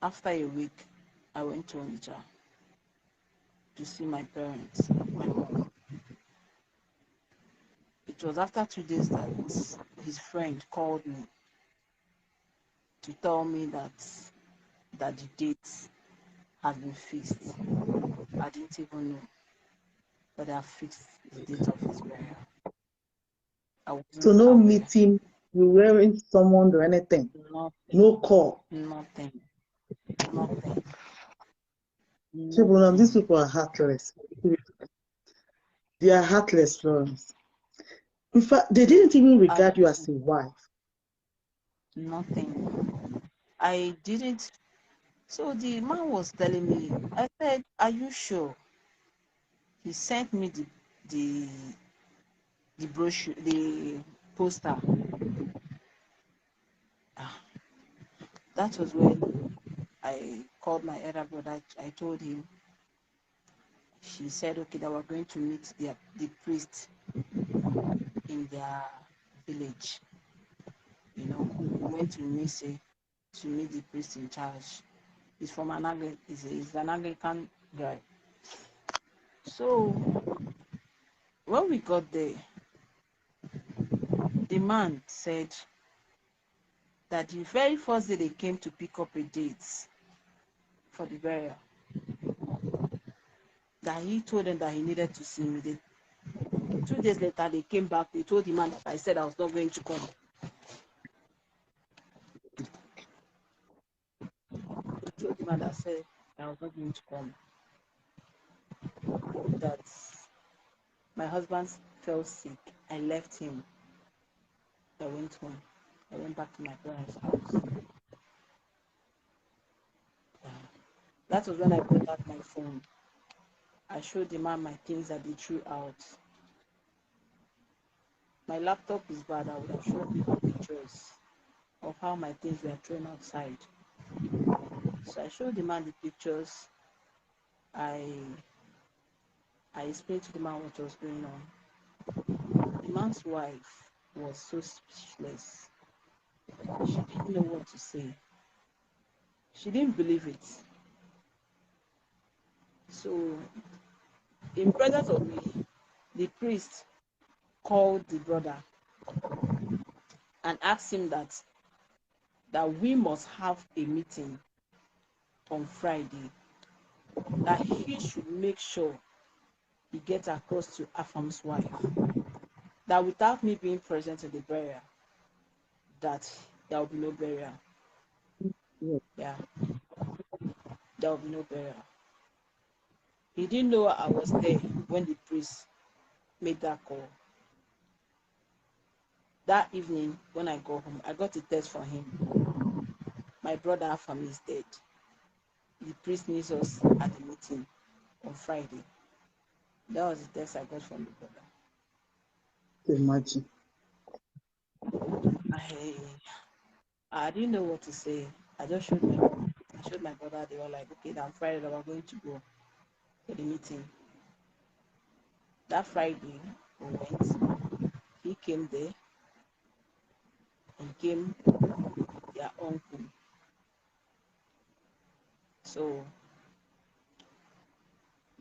After a week, I went to Onitsha to see my parents, my mom. It was after 2 days that his friend called me to tell me that the date had been fixed. I didn't even know that they have fixed the date of his burial. I So wasn't no aware. meeting, you weren't summoned or anything. No Nothing. call. Nothing. Nothing. These Nothing. people are heartless. They are heartless, Florence. In fact, they So didn't even I regard you as a wife. nothing. I didn't. So the man was telling me. I said, "Are you sure?" He sent me the the brochure, the poster. Ah, that was when I called my elder brother. I told him. She said, "Okay, that we're going to meet the priest in their village." We went to Nise to meet the priest in charge. He's from he's an Anglican guy. So when we got there, the man said that the very first day they came to pick up a date for the burial, that he told them that he needed to see me. 2 days later, they came back. They told the man that I said I was not going to come. They told the man that said I was not going to come. That my husband fell sick. I left him. I went home. I went back to my parents' house. That was when I brought out my phone. I showed the man my things that they threw out. My laptop is bad. I would have shown him the pictures of how my things were thrown outside. So I showed the man the pictures. I I explained to the man what was going on. The man's wife was so speechless. She didn't know what to say. She didn't believe it. So, in presence of me, the priest called the brother and asked him that we must have a meeting on Friday, that he should make sure he gets across to Afam's wife. that without me being present in the burial, that there will be no burial. Yes. Yeah, there will be no burial. He didn't know I was there when the priest made that call. That evening, when I got home, I got a text from him. My brother Afam is dead. The priest needs us at the meeting on Friday. That was the text I got from the brother. Imagine. I I didn't know what to say. I just showed my mom. I showed my brother. They were like, okay, then Friday we're going to go for the meeting. That Friday we went. He came there and came their uncle. So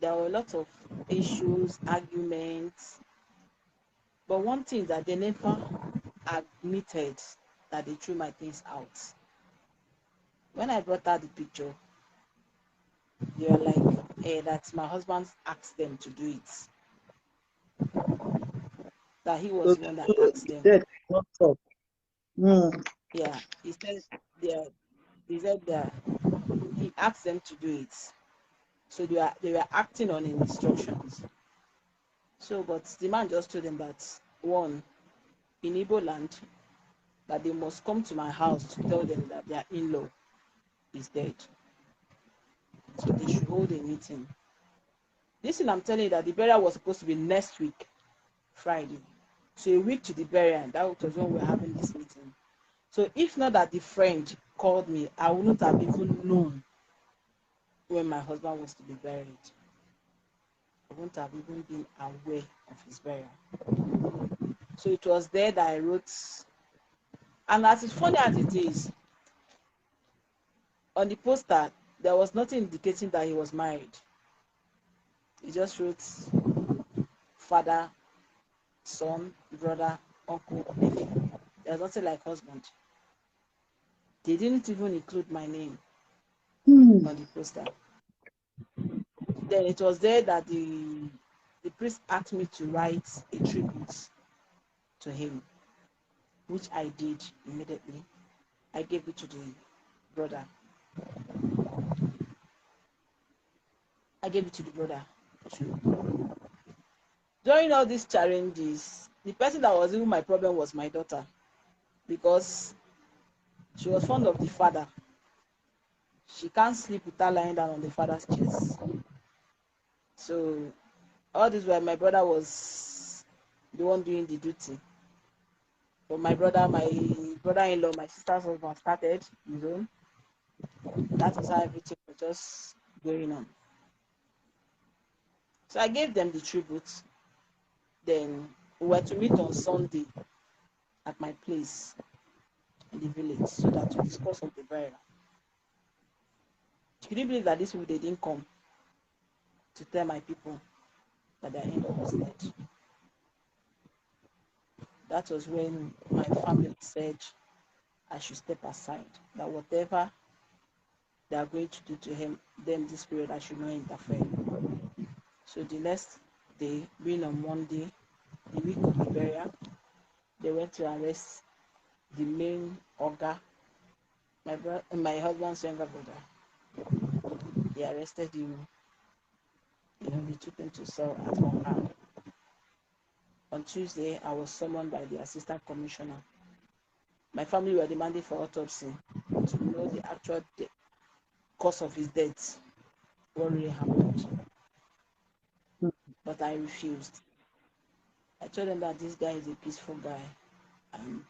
there were a lot of issues, arguments. But one thing that they never admitted that they threw my things out. When I brought out the picture, they were like, that my husband asked them to do it. That he was So, the one that so asked them. that not up. Mm. Yeah, he said they he said that he asked them to do it. So they were acting on his instructions. So but the man just told them that one, in Igbo land, that they must come to my house to tell them that their in-law is dead. So they should hold a meeting. This thing I'm telling you that the burial was supposed to be next week, Friday. So a week to the burial, that was when we were having this meeting. So if not that the friend called me, I wouldn't have even known when my husband was to be buried. I wouldn't have even been aware of his burial. So it was there that I wrote, and as funny as it is, on the poster, there was nothing indicating that he was married. He just wrote father, son, brother, uncle, nephew. There's nothing like husband. They didn't even include my name on Mm. the poster. Then it was there that the priest asked me to write a tribute to him, which I did immediately. I gave it to the brother. I gave it to the brother too. During all these challenges, the person that was even my problem was my daughter, because she was fond of the father. She can't sleep without lying down on the father's chest. So all this while my brother was the one doing the duty. But my brother-in-law, my sister's husband started his own. That was how everything was just going on. So I gave them the tribute. Then we were to meet on Sunday at my place in the village so that we discuss of the burial. Can you believe that this week they didn't come to tell my people that their in-law was dead? That was when my family said I should step aside, that whatever they are going to do to him, then this period I should not interfere. So the next day, being on Monday, the week of the burial, they went to arrest the main Oga, my husband's younger brother. They arrested him. They took him to cell at Oga. On Tuesday, I was summoned by the assistant commissioner. My family were demanding for autopsy to know the actual cause of his death, what really happened. But I refused. I told them that this guy is a peaceful guy, and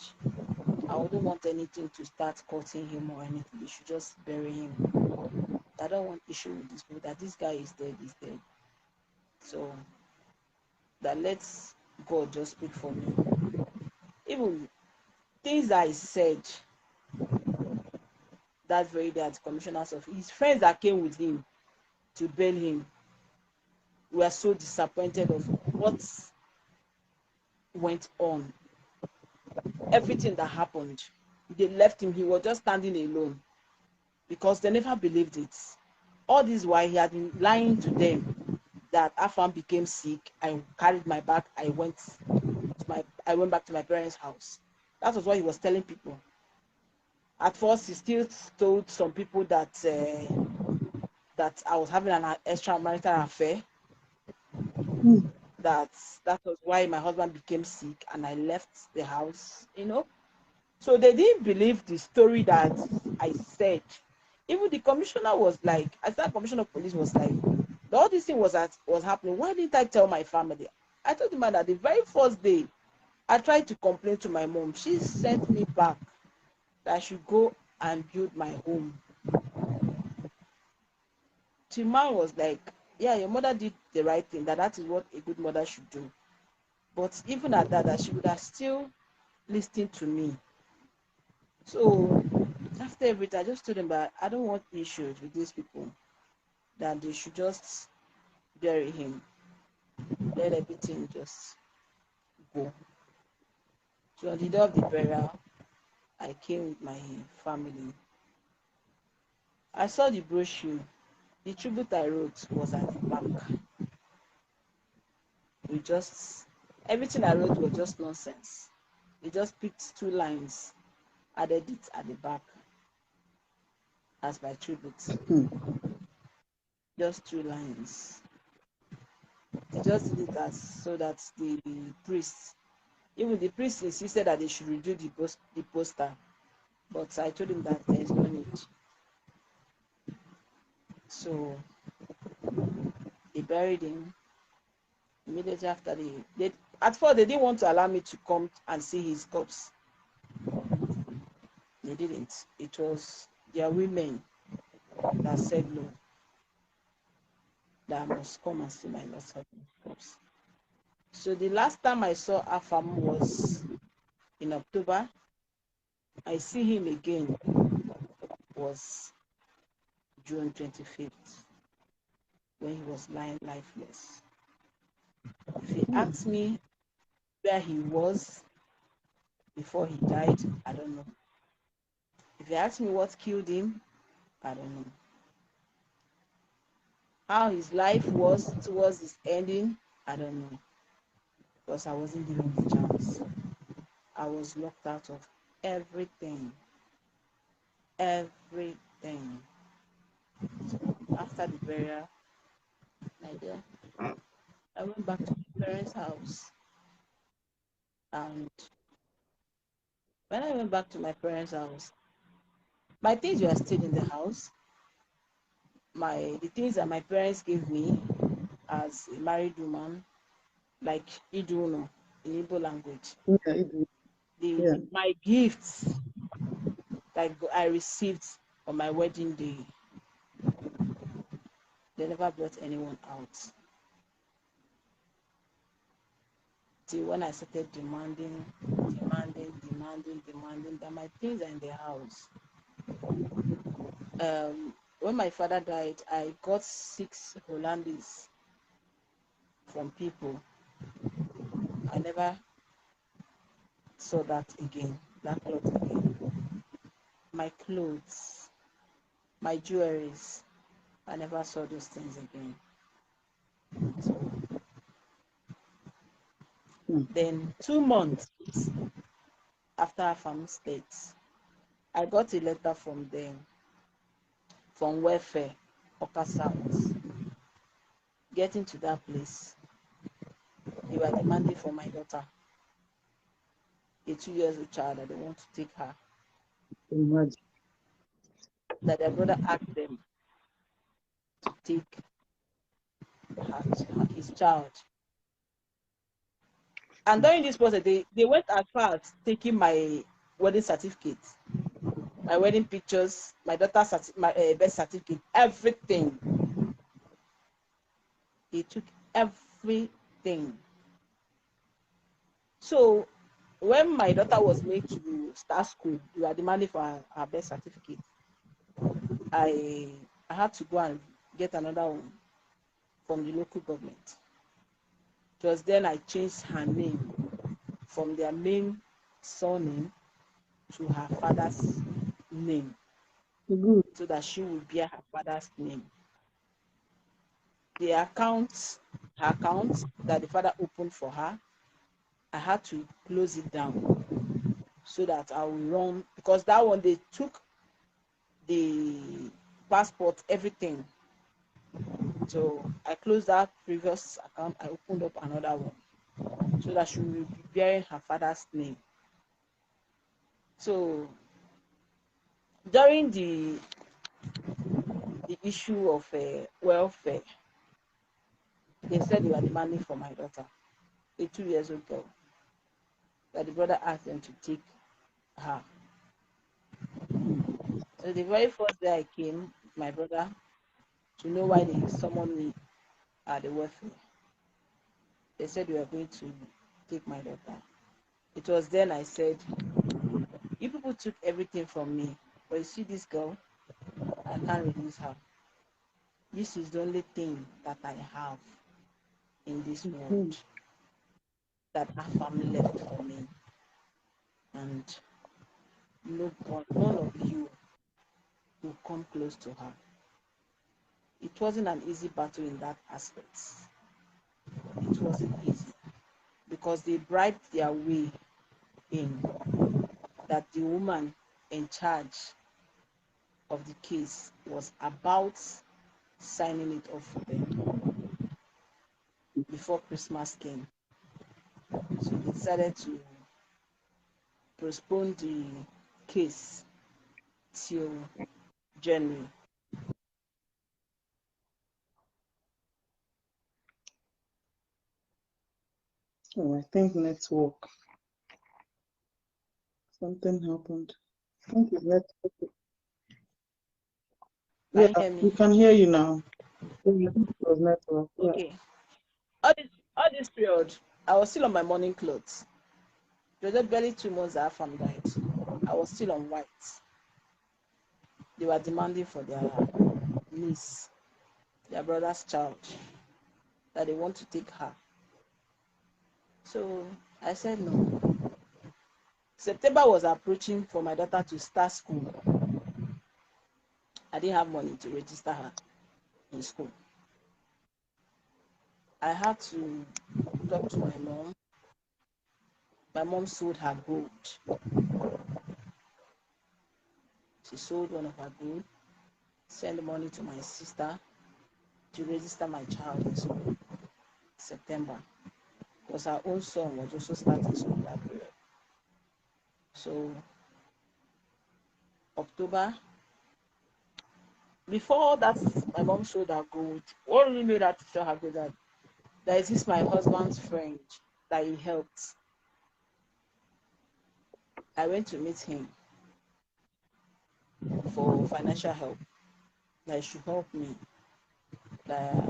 I wouldn't want anything to start cutting him or anything. They should just bury him. I don't want issue with this people. That this guy is dead, is dead. So that lets God just speak for me. Even things that I said that very day at the commissioner's office, his friends that came with him to bail him were so disappointed of what went on, everything that happened. They left him. He was just standing alone because they never believed it. All this while he had been lying to them that Afam became sick. I carried my bag. I went to I went back to my parents' house. That was what he was telling people. At first, he still told some people that I was having an extramarital affair. Mm. That that was why my husband became sick and I left the house. So they didn't believe the story that I said. Even the commissioner was like, I said, commissioner of police was like, all this thing was happening. Why didn't I tell my family? I told the man that the very first day I tried to complain to my mom. She sent me back that I should go and build my home. The man was like, yeah, your mother did the right thing, that is what a good mother should do. But even at that she would have still listened to me. So after everything, I just told them that I don't want issues with these people, that they should just bury him, let everything just go. So on the day of the burial, I came with my family. I saw the brochure. The tribute I wrote was at the back. We just Everything I wrote was just nonsense. We just picked 2 lines, added it at the back as my tribute. Mm. Just 2 lines. They just did it as so that the priest, even the priest insisted that they should redo the poster. But I told him that there is no need. So they buried him. Immediately after at first they didn't want to allow me to come and see his corpse. They didn't. It was their women that said no, that I must come and see my lost husband's corpse. So the last time I saw Afam was in October. I see him again was June 25th, when he was lying lifeless. If he Mm. asked me where he was before he died, I don't know. If he asked me what killed him, I don't know. How his life was towards his ending, I don't know. Because I wasn't given the chance. I was locked out of everything. Everything. So after the burial, my dear, I went back to my parents' house. And when I went back to my parents' house, my things were still in the house. The things that my parents gave me as a married woman, like Iduno in Igbo language. Yeah, it is. Yeah. My gifts that I received on my wedding day, they never brought anyone out. Till when I started demanding that my things are in the house. When my father died, I got 6 Hollandis from people. I never saw that again, that cloth again. My clothes, my jewelries, I never saw those things again. So Mm. then 2 months after our family states, I got a letter from them, from welfare, Oka South. Getting to that place, they were demanding for my daughter, a 2 years old child, that they want to take her. Imagine. That their brother asked them to take his child. And during this process, they went as far as taking my wedding certificate, my wedding pictures, my daughter's my birth certificate, everything. They took everything. So when my daughter was made to start school, we were demanding for her birth certificate. I had to go and get another one from the local government. It was then I changed her name from their main surname to her father's name, Good. so that she would bear her father's name. The account, her account that the father opened for her, I had to close it down so that I will run, because that one they took the passport, everything. So I closed that previous account. I opened up another one so that she will be bearing her father's name. So during the issue of welfare, they said they were demanding for my daughter, a 2 years old girl, that the brother asked them to take her. So the very first day I came with my brother to know why they summoned me at the welfare, they said they were going to take my daughter. It was then I said, you people took everything from me, but you see this girl, I can't release her. This is the only thing that I have in this world that our family left for me. And none of you will come close to her. It wasn't an easy battle in that aspect. It wasn't easy because they bribed their way in, that the woman in charge of the case was about signing it off for them before Christmas came. So they decided to postpone the case till January. Oh, I think network. Something happened. I think it's network. Can Yeah, you hear we me? can hear you now. Yeah, I think it was network. Yeah. Okay. All this period, I was still on my morning clothes. It was just barely 2 months that Afam died. I was still on white. They were demanding for their niece, their brother's child, that they want to take her. So I said no. September was approaching for my daughter to start school. I didn't have money to register her in school. I had to talk to my mom. My mom sold her gold. She sold one of her gold, sent the money to my sister to register my child in school. September, because her own son was also starting school that period. So October, before that, my mom showed her gold. What really made her to show her gold, that is this my husband's friend that he helped. I went to meet him for financial help. That he should help me. That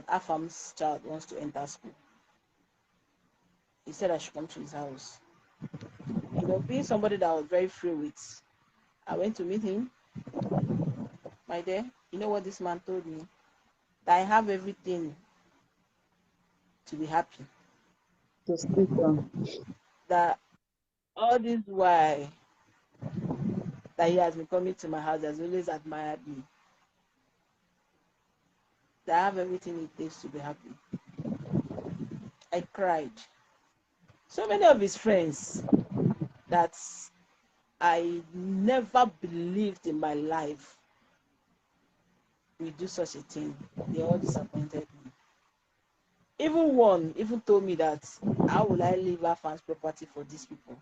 Afam's child wants to enter school. He said I should come to his house. Being somebody that I was very free with, I went to meet him. My dear, you know what this man told me? That I have everything to be happy. Just speak on. That all this while that he has been coming to my house, has always admired me. That I have everything it takes to be happy. I cried. So many of his friends that I never believed in my life will do such a thing, they all disappointed me. Even one even told me that how will I leave our fans' property for these people?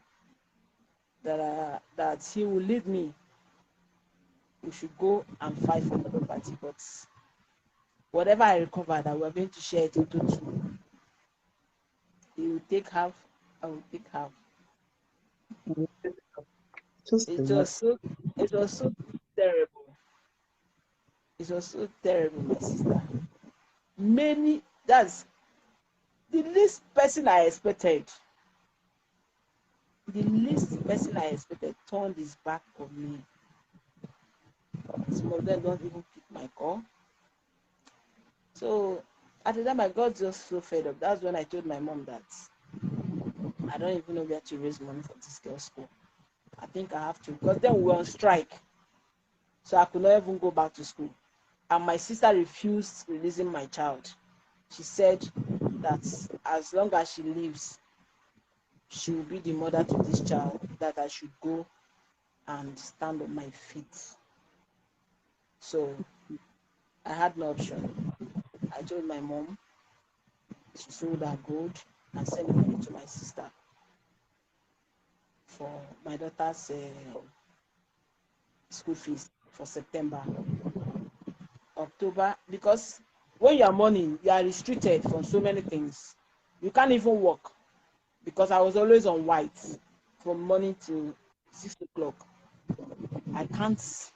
That he will lead me. We should go and fight for the property, but whatever I recover, that we're going to share it into two. He will take half, I will take half. Just It relax. was so it was so terrible. It was so terrible, my sister. That's the least person I expected. The least person I expected turned his back on me. Some of them don't even pick my call. So at the time I got just so fed up. That's when I told my mom that I don't even know where to raise money for this girl's school. I think I have to, because then we were on strike. So I could not even go back to school. And my sister refused releasing my child. She said that as long as she lives, she will be the mother to this child, that I should go and stand on my feet. So I had no option. I told my mom, she sold her gold and sent money to my sister for my daughter's school fees for September, October, because when you are mourning, you are restricted from so many things. You can't even walk because I was always on white from morning till 6 o'clock. I can't,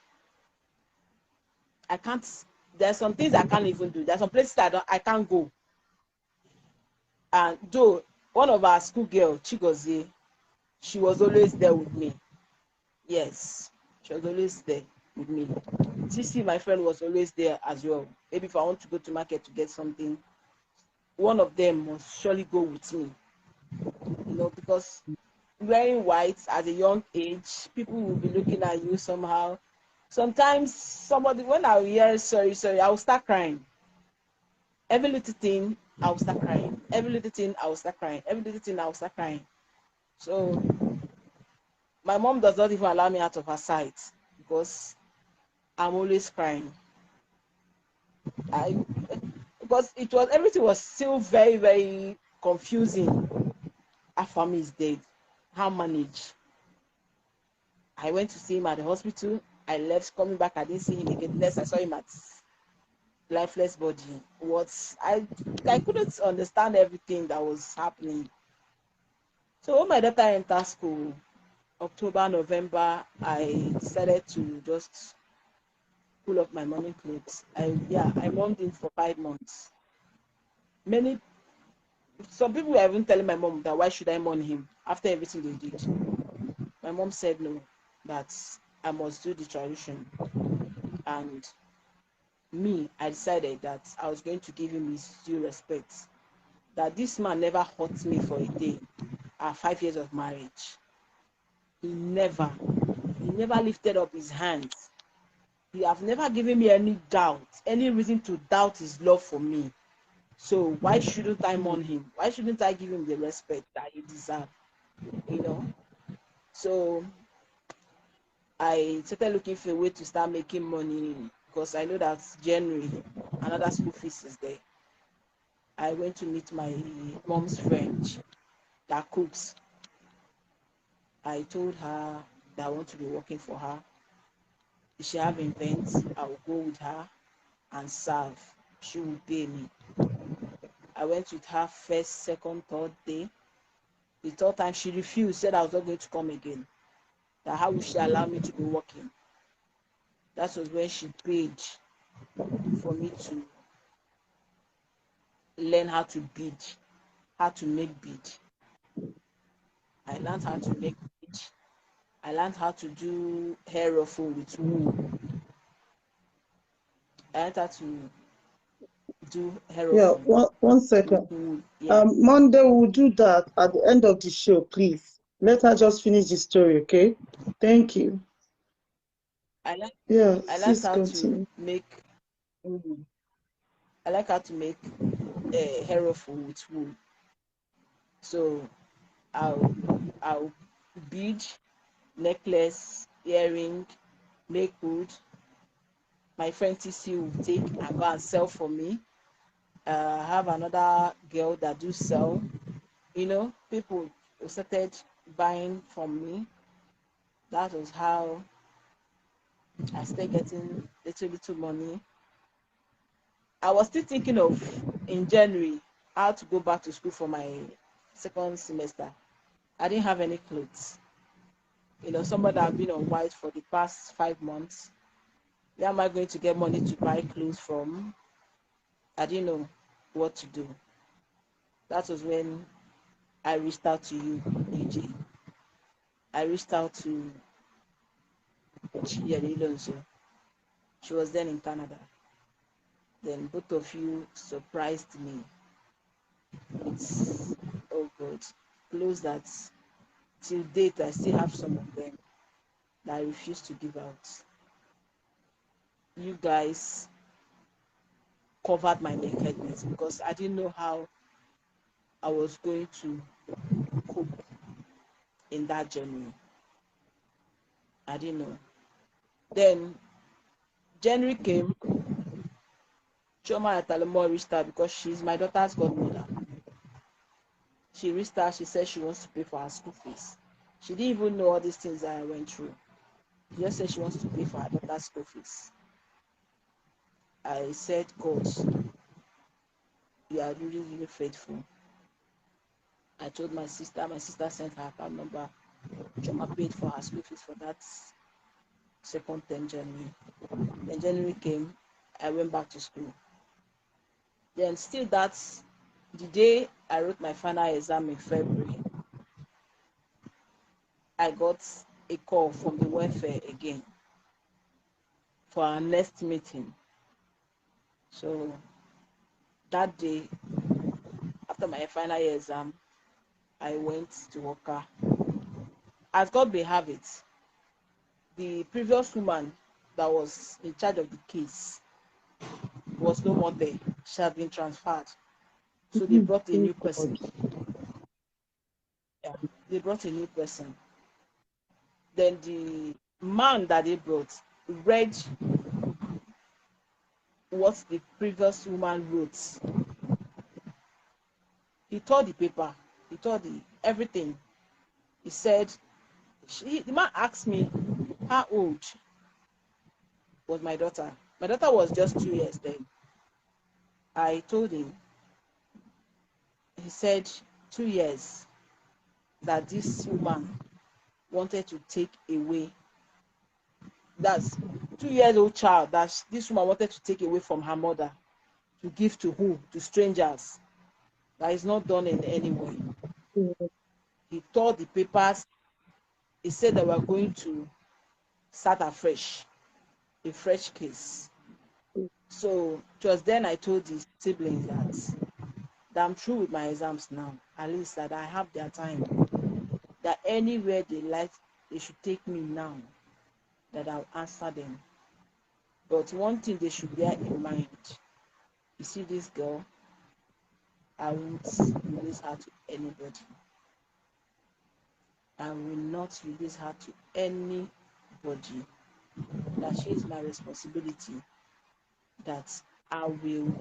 I can't, there's some things I can't even do. There's some places I can't go. And though one of our school girl, Chigozie, she was always there with me. Yes, she was always there with me. Sissy, my friend, was always there as well. Maybe if I want to go to market to get something, one of them must surely go with me. Because wearing white at a young age, people will be looking at you somehow. Sometimes somebody, when I hear sorry, I will start crying. Every little thing, I will start crying. Every little thing, I will start crying. Every little thing, I will start crying. So my mom does not even allow me out of her sight because I'm always crying. Because everything was still very, very confusing. Her family is dead. How manage? I went to see him at the hospital. I left, coming back, I didn't see him again. Next, I saw him at lifeless body. I couldn't understand everything that was happening. So when my daughter entered school, October, November, I decided to just pull up my morning clothes. I mourned him for 5 months. Some people were even telling my mom that why should I mourn him after everything they did. My mom said no, that I must do the tradition. And I decided that I was going to give him his due respect. That this man never hurt me for a day. Our 5 years of marriage. He never lifted up his hands. He have never given me any doubt, any reason to doubt his love for me. So why shouldn't I mourn him? Why shouldn't I give him the respect that he deserves? So I started looking for a way to start making money because I know that January another school fees is there. I went to meet my mom's friend that cooks. I told her that I want to be working for her. If she have events, I will go with her and serve. She will pay me. I went with her first, second, third day. The third time she refused, said I was not going to come again. That how would she allow me to be working? That was when she paid for me to learn how to bead, how to make bead. I learned how to make bead. I learned how to do hair ruffle with wool. I learned how to do hair Yeah, ruffle one with second. wool. Yes. Monday we'll do that at the end of the show, please. Let her just finish the story, okay? Thank you. I learned, Yeah, I learned please how to continue. make wool. I like how to make hair ruffle with wool. So I'll bead, necklace, earring, make hood. My friend TC will take and go and sell for me. I have another girl that do sell. People started buying from me. That was how I started getting little money. I was still thinking of in January how to go back to school for my second semester. I didn't have any clothes. Somebody that have been on white for the past 5 months. Where am I going to get money to buy clothes from? I didn't know what to do. That was when I reached out to you, EJ. I reached out to Chiyeri Lonzo. She was then in Canada. Then both of you surprised me with, oh God, clothes that till date I still have some of them that I refuse to give out. You guys covered my nakedness because I didn't know how I was going to cope in that January. I didn't know. Then January came. Chioma Atalemo reached out because she's my daughter's godmother. She reached out. She said she wants to pay for her school fees. She didn't even know all these things that I went through. She just said she wants to pay for her daughter's school fees. I said, God, you are really, really faithful. I told my sister sent her account number. Chioma paid for her school fees for that second term January. Then January came, I went back to school. Then still that's the day I wrote my final exam in February. I got a call from the welfare again for our next meeting. So that day, after my final year exam, I went to Oka. As God may have it, the previous woman that was in charge of the case was no more there. She had been transferred. So they brought a new person. Yeah, they brought a new person. Then the man that they brought read what the previous woman wrote. He tore the paper. He tore everything. He said, the man asked me, how old was my daughter? My daughter was just 2 years then. I told him. He said, 2 years, that this woman wanted to take away. That's 2 years old child that this woman wanted to take away from her mother to give to who? To strangers. That is not done in any way. He tore the papers. He said that we are going to start afresh, a fresh case. So it was then I told the siblings that I'm through with my exams now. At least that I have their time. That anywhere they like, they should take me now. That I'll answer them. But one thing they should bear in mind, you see this girl, I won't release her to anybody. I will not release her to anybody. That she is my responsibility. That I will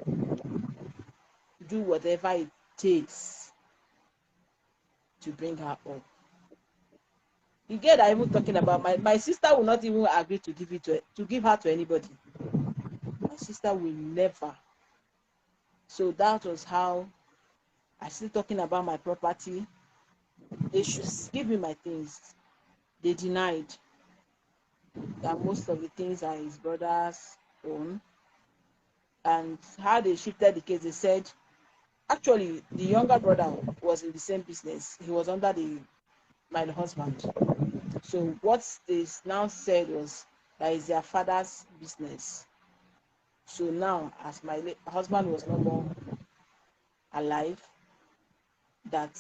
do whatever it takes to bring her up. You get that even talking about my sister will not even agree to give her to anybody. My sister will never. So that was how I still talking about my property. They should give me my things. They denied that most of the things are his brother's own. And how they shifted the case, they said, actually, the younger brother was in the same business. He was under my husband. So what they now said was that is their father's business. So now, as my husband was no more alive, that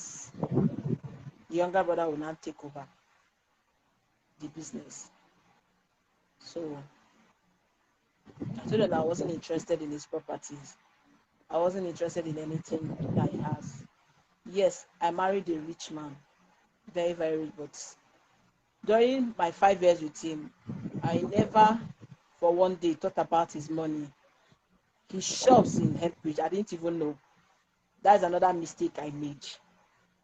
the younger brother will now take over the business. So I told him that I wasn't interested in his properties. I wasn't interested in anything that he has. Yes, I married a rich man, very, very rich, but during my 5 years with him, I never for one day thought about his money. He shops in Headbridge. I didn't even know. That's another mistake I made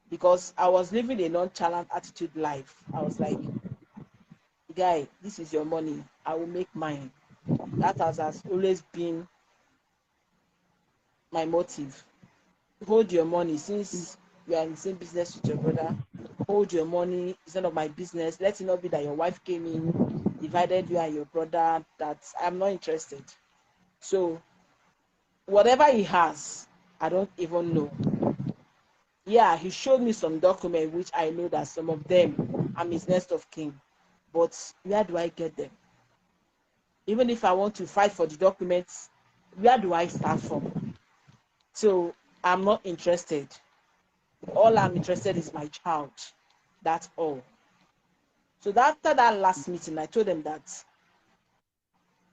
because I was living a nonchalant attitude life. I was like, guy, this is your money. I will make mine. That has always been my motive. Hold your money since you are in the same business with your brother. Hold your money. It's none of my business. Let it not be that your wife came in, divided you and your brother. That I'm not interested. So whatever he has, I don't even know. Yeah, he showed me some documents which I know that some of them I'm his next of kin. But where do I get them? Even if I want to fight for the documents, where do I start from? So I'm not interested. All I'm interested is my child. That's all. So after that last meeting, I told them that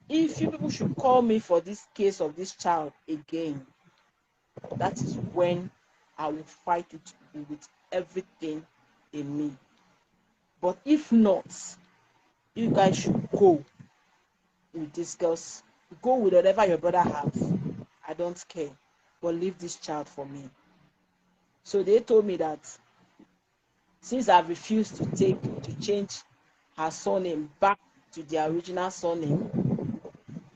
if you people should call me for this case of this child again, that is when I will fight it with everything in me. But if not, you guys should go with these girls. Go with whatever your brother has. I don't care. But leave this child for me. So they told me that since I've refused to change her surname back to their original surname,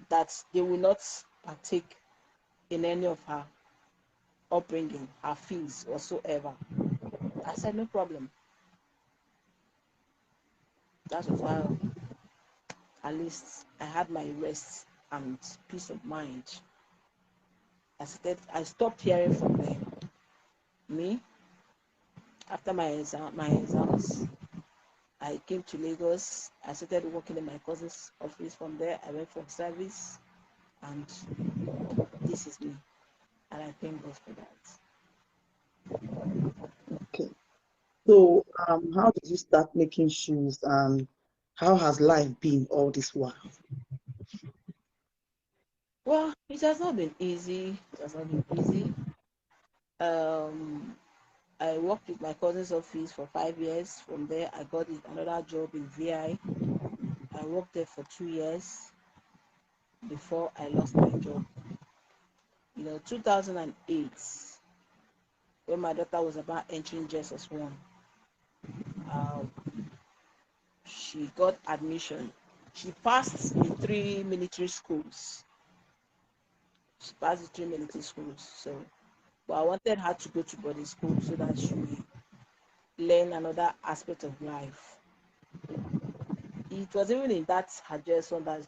that they will not partake in any of her upbringing, her fees whatsoever. I said no problem. That was why at least I had my rest and peace of mind. I stopped hearing from them. Me, after my exams, I came to Lagos. I started working in my cousin's office. From there, I went for service, and this is me. And I thank God for that. Okay. So, how did you start making shoes, and how has life been all this while? Well, it has not been easy. It has not been easy. Um, I worked with my cousin's office for 5 years. From there, I got another job in VI. I worked there for 2 years before I lost my job. 2008, when my daughter was about entering JSS1, um, she got admission. She passed the three military schools. She passed the three military schools. So, but I wanted her to go to boarding school so that she will learn another aspect of life. It was even in that her JSS1 that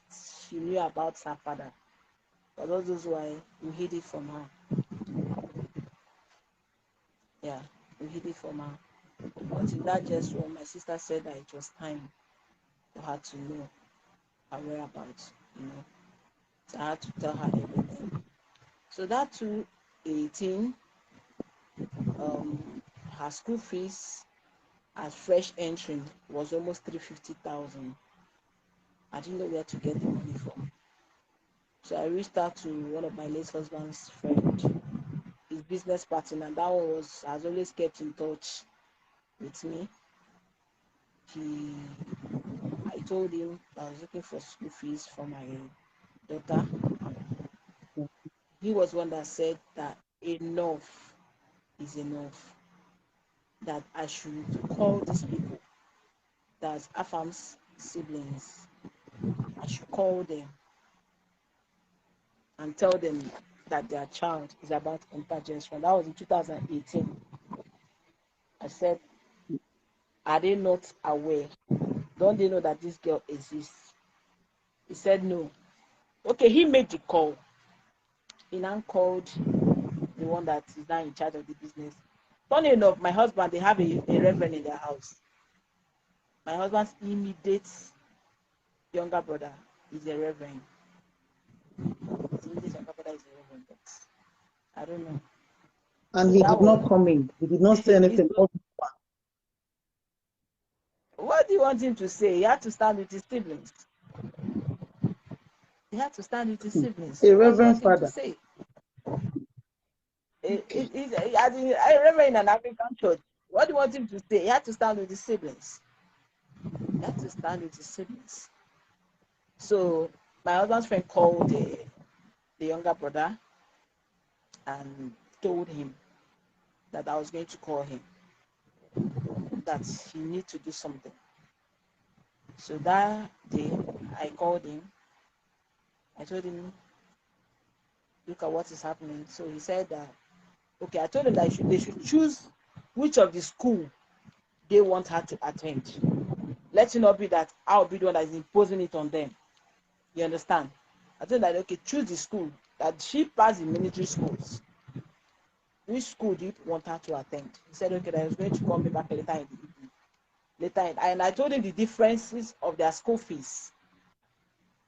she knew about her father. But all those why we hid it from her. Yeah, we hid it from her. But in that JSS1, my sister said that it was time for her to know her whereabouts. So I had to tell her everything. So that 2018, her school fees as fresh entry was almost 350,000. I didn't know where to get the money from. So I reached out to one of my late husband's friend, his business partner, and that one has always kept in touch with me. I told him I was looking for school fees for my daughter. He was one that said that enough is enough. That I should call these people, that's Afam's siblings. I should call them and tell them that their child is about to enter JS1. That was in 2018. I said, are they not aware? Don't they know that this girl exists? He said no. Okay, he made the call. He now called the one that is now in charge of the business. Funny enough, my husband, they have a reverend in their house. My husband's immediate younger brother is a reverend. His immediate younger brother is a reverend, but I don't know. And So he that did was not come in. He did not say anything. what do you want him to say? He had to stand with his siblings. He had to stand with his siblings. A So what do you reverend want him to father. say? Okay. As in, I remember in an African church. What do you want him to say? He had to stand with his siblings. He had to stand with his siblings. So my husband's friend called the younger brother and told him that I was going to call him, that he need to do something. So that day I called him. I told him, look at what is happening. So he said that, okay, I told him that they should choose which of the school they want her to attend. Let it not be that I'll be the one that is imposing it on them. You understand? I told him that, okay, choose the school that she passed in military schools. Which school do you want her to attend? He said, okay, that I was going to call me back later in the evening. And I told him the differences of their school fees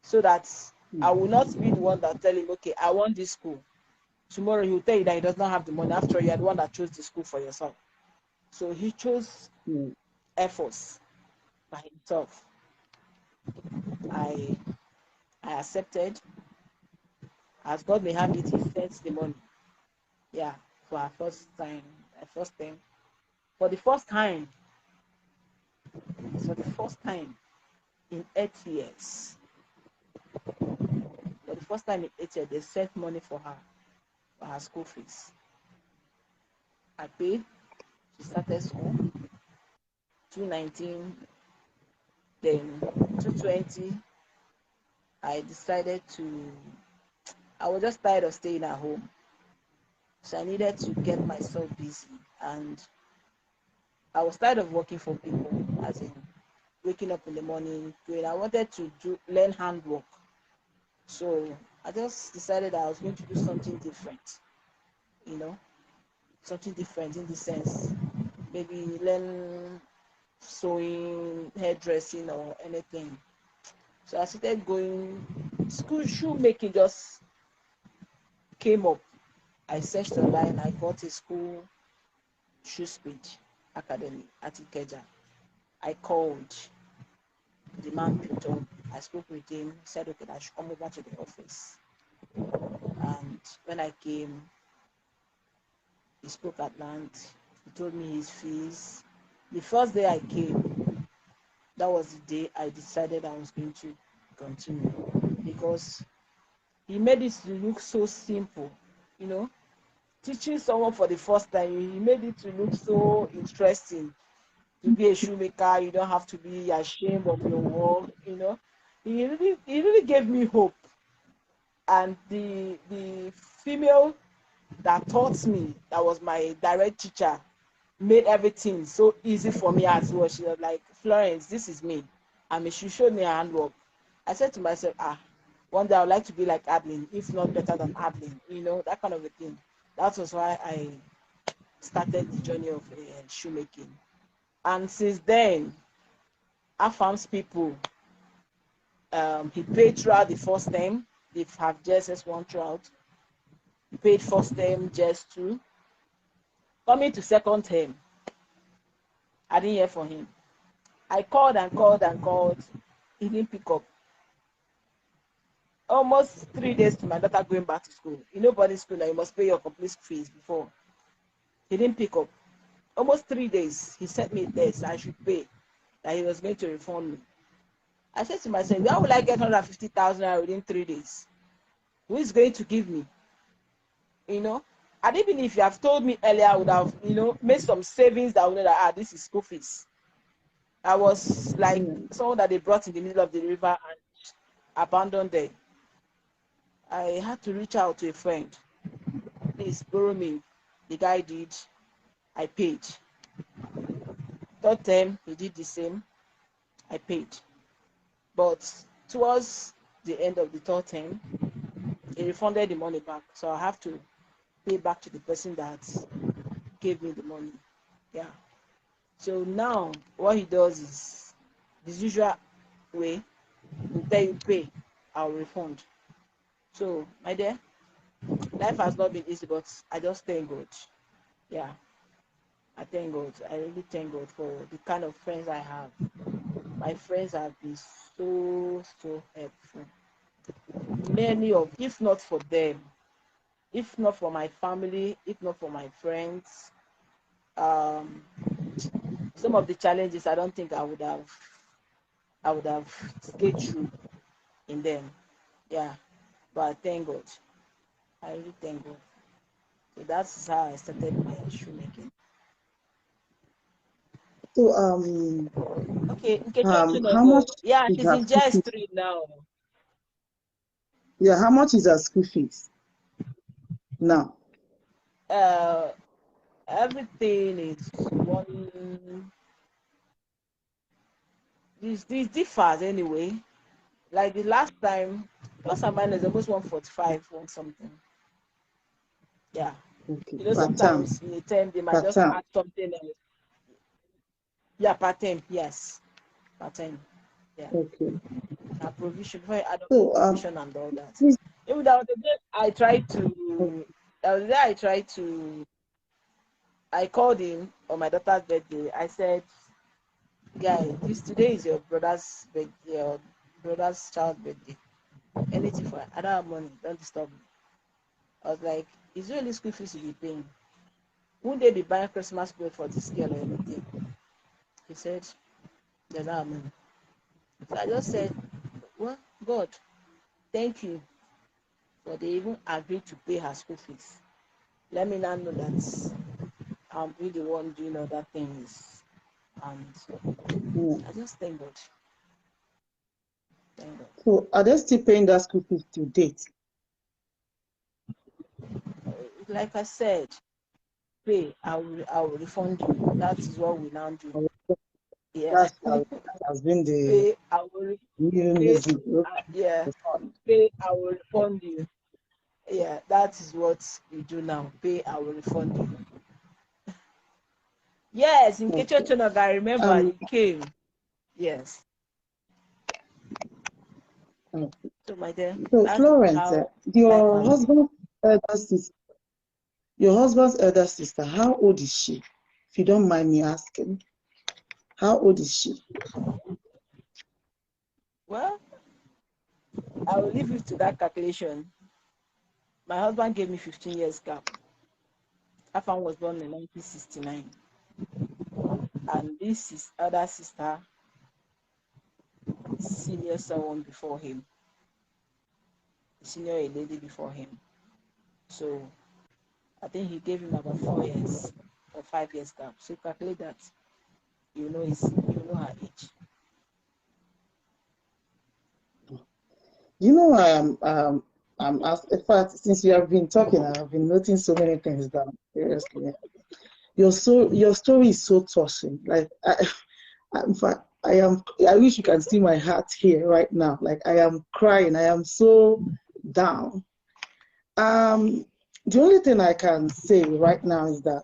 so that I will not be the one that tell him, okay, I want this school. Tomorrow he will tell you that he does not have the money. After all, you are the one that chose the school for yourself. So he chose Air Force by himself. I accepted. As God may have it, he sent the money. Yeah. for her first time, her first time. For the first time, for the first time in 8 years, for the first time in 8 years, they sent money for her school fees. I paid. She started school 219, then 220. I decided to. I was just tired of staying at home, so I needed to get myself busy, and I was tired of working for people, as in waking up in the morning, going. I wanted to learn handwork, so I just decided I was going to do something different, you know, something different in the sense, maybe learn sewing, hairdressing, or anything. So I started going. School shoemaking just came up. I searched online. I got a school shoe speed academy at Ikeja. I called. The man picked up. I spoke with him. He said, okay, I should come over to the office. And when I came, he spoke at length. He told me his fees. The first day I came, that was the day I decided I was going to continue, because he made it to look so simple, you know. Teaching someone for the first time, he made it to look so interesting. To be a shoemaker, you don't have to be ashamed of your work, you know. He really gave me hope. And the female that taught me, that was my direct teacher, made everything so easy for me as well. She was like, Florence, this is me. I mean, she showed me her handwork. I said to myself, one day I would like to be like Adeline, if not better than Adeline, you know, that kind of a thing. That was why I started the journey of shoemaking. And since then, I found people. He paid throughout the first term. They have JSS1 throughout. He paid first term, JS2. Coming to second term, I didn't hear from him. I called and called and called. He didn't pick up. Almost 3 days to my daughter going back to school. In nobody's school, now you must pay your complete fees before. He didn't pick up. Almost 3 days. He sent me a text I should pay, that he was going to refund me. I said to myself, where will I get 150,000 within 3 days? Who is going to give me? You know? And even if you have told me earlier, I would have, made some savings that would know that, this is school fees. I was like someone that they brought in the middle of the river and abandoned there. I had to reach out to a friend. Please borrow me. The guy did. I paid. Third term, he did the same. I paid. But towards the end of the third term, he refunded the money back. So I have to pay back to the person that gave me the money. Yeah. So now what he does is the usual way. Until you pay, I'll refund. So my dear, life has not been easy, but I just thank God. Yeah. I thank God. I really thank God for the kind of friends I have. My friends have been so helpful. Many of, if not for them, if not for my family, if not for my friends, um, some of the challenges I don't think I would have skate through in them. Yeah, but I thank God. I really thank God. So that's how I started my shoemaking. So Okay, Nkechi how much Ochunego. Yeah, is she's her in school JS fees? 3 now. Yeah, how much is her school fees now? Uh, everything is one. This differs anyway. Like the last time, plus or minus almost 145, one something. Yeah. Okay, per term. Sometimes in a term they might Per just term. add something else. Yeah, per term, yes. Per term. Yeah. Okay. Provision, before you add up the So provision and all that. please. Even that was the day Okay. I called him on my daughter's birthday. I said, guy, today is your brother's birthday, your brother's child's birthday. Anything for I don't have money, don't disturb me. I was like, is there any school fees to be paying? Won't they be buying Christmas clothes for this girl or anything? He said, there's not money. So I just said, well, God, thank you for they even agreed to pay her school fees. Let me now know that I'll be the one doing other things. And I just thank God. Thank God. So are they still paying that school fees to date? Like I said, pay, I will refund you. That is what we now do. Yeah. That has been the Pay, I will new pay, music. yeah. Pay, I will refund you. Yeah, that is what we do now. Pay, I will refund you. Yes, in Okay. Kechochonog, I remember he came. Yes. Okay. So my dear, So that is Florence, how life has been. Your husband's elder sister, how old is she? If you don't mind me asking, how old is she? Well, I will leave you to that calculation. My husband gave me 15 years gap. Afan was born in 1969. And this is other sister, senior someone before him. Senior a lady before him. So I think he gave him about 4 years or 5 years gap. So calculate that. You know her age. You know, in fact, since you have been talking, I have been noting so many things down. Seriously, your story is so touching. Like, in fact, I wish you can see my heart here right now. Like, I am crying. I am so down. The only thing I can say right now is that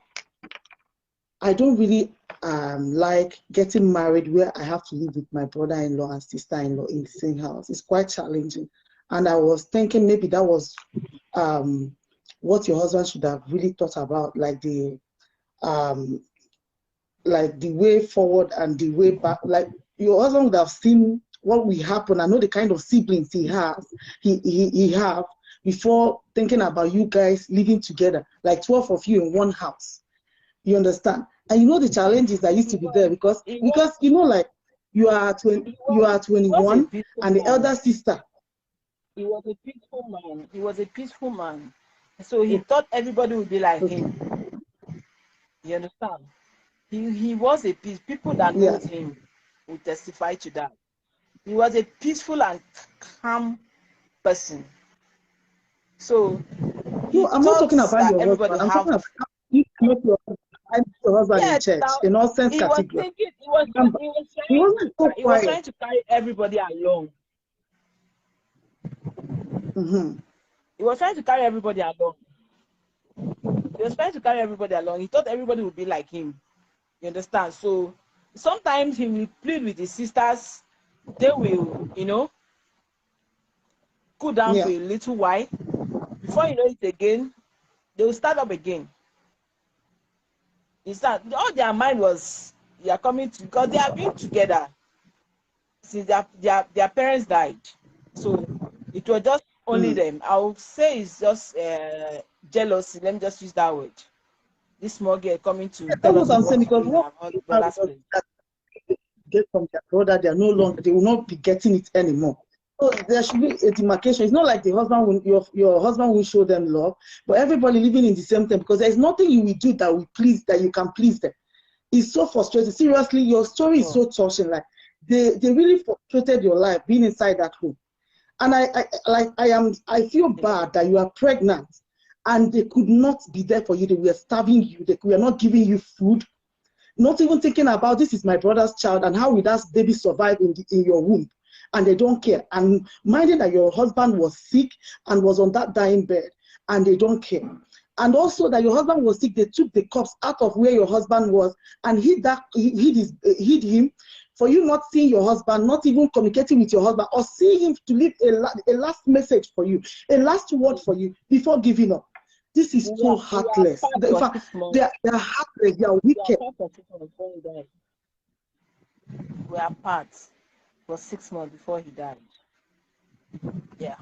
I don't really like getting married where I have to live with my brother-in-law and sister-in-law in the same house. It's quite challenging. And I was thinking maybe that was what your husband should have really thought about, um, like the way forward and the way back. Like your husband would have seen what will happen. I know the kind of siblings he has, he have before thinking about you guys living together, like 12 of you in one house. You understand? And you know the challenges that used to be there because you know, like you are 21 and the elder sister. He was a peaceful man. He was a peaceful man. So he thought everybody would be like him. You understand? He was a peace. People that knows him will testify to that. He was a peaceful and calm person. So he No, I'm not thought talking about that your everybody husband. I'm talking have. about how you met your husband in Yeah, church, now in all sense he was category. thinking. Remember, he wasn't so He was quiet. trying to carry everybody along. Mm-hmm. He was trying to carry everybody along. He was trying to carry everybody along. He thought everybody would be like him. You understand? So sometimes he will plead with his sisters. They will, cool down for Yeah. a little while. Before you know it again, they will start up again. All their mind was they are coming to because they have been together since their parents died. So it was just only them. I would say it's just jealousy. Let me just use that word. This small girl coming to That's tell us what to I'm what saying to do because in what our now brother's because place. they get from their brother, they will not be getting it anymore. So there should be a demarcation. It's not like the husband will, your husband will show them love, but everybody living in the same time because there's nothing you will do that you can please them. It's so frustrating. Seriously, your story is so touching. Like they really frustrated your life being inside that home. And I feel bad that you are pregnant and they could not be there for you. They were starving you. They were not giving you food. Not even thinking about this is my brother's child and how will that baby survive in your womb. And they don't care. And minding that your husband was sick and was on that dying bed and they don't care. And also that your husband was sick, they took the cups out of where your husband was and hid him for you not seeing your husband, not even communicating with your husband or seeing him to leave a last message for you, a last word for you before giving up. This is so heartless. In fact, they're heartless, they are wicked. We are apart for 6 months before he died. Yeah.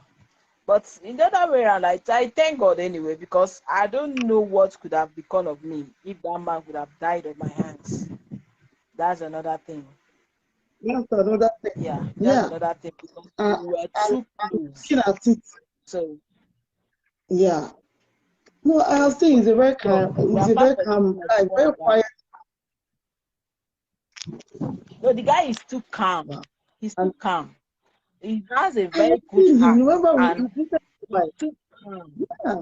But in the other way around, I thank God anyway, because I don't know what could have become of me if that man could have died on my hands. That's another thing. That's another thing. Yeah, that's Yeah. another thing, because we were too close. Looking at it, So yeah. No, I'll say we he's are a far very from being calm like guy, very one guy. quiet. No, the guy is too calm. Wow. He's too And calm. He has a I have very good seen him. heart, Remember, we and visited he's my, too calm. yeah,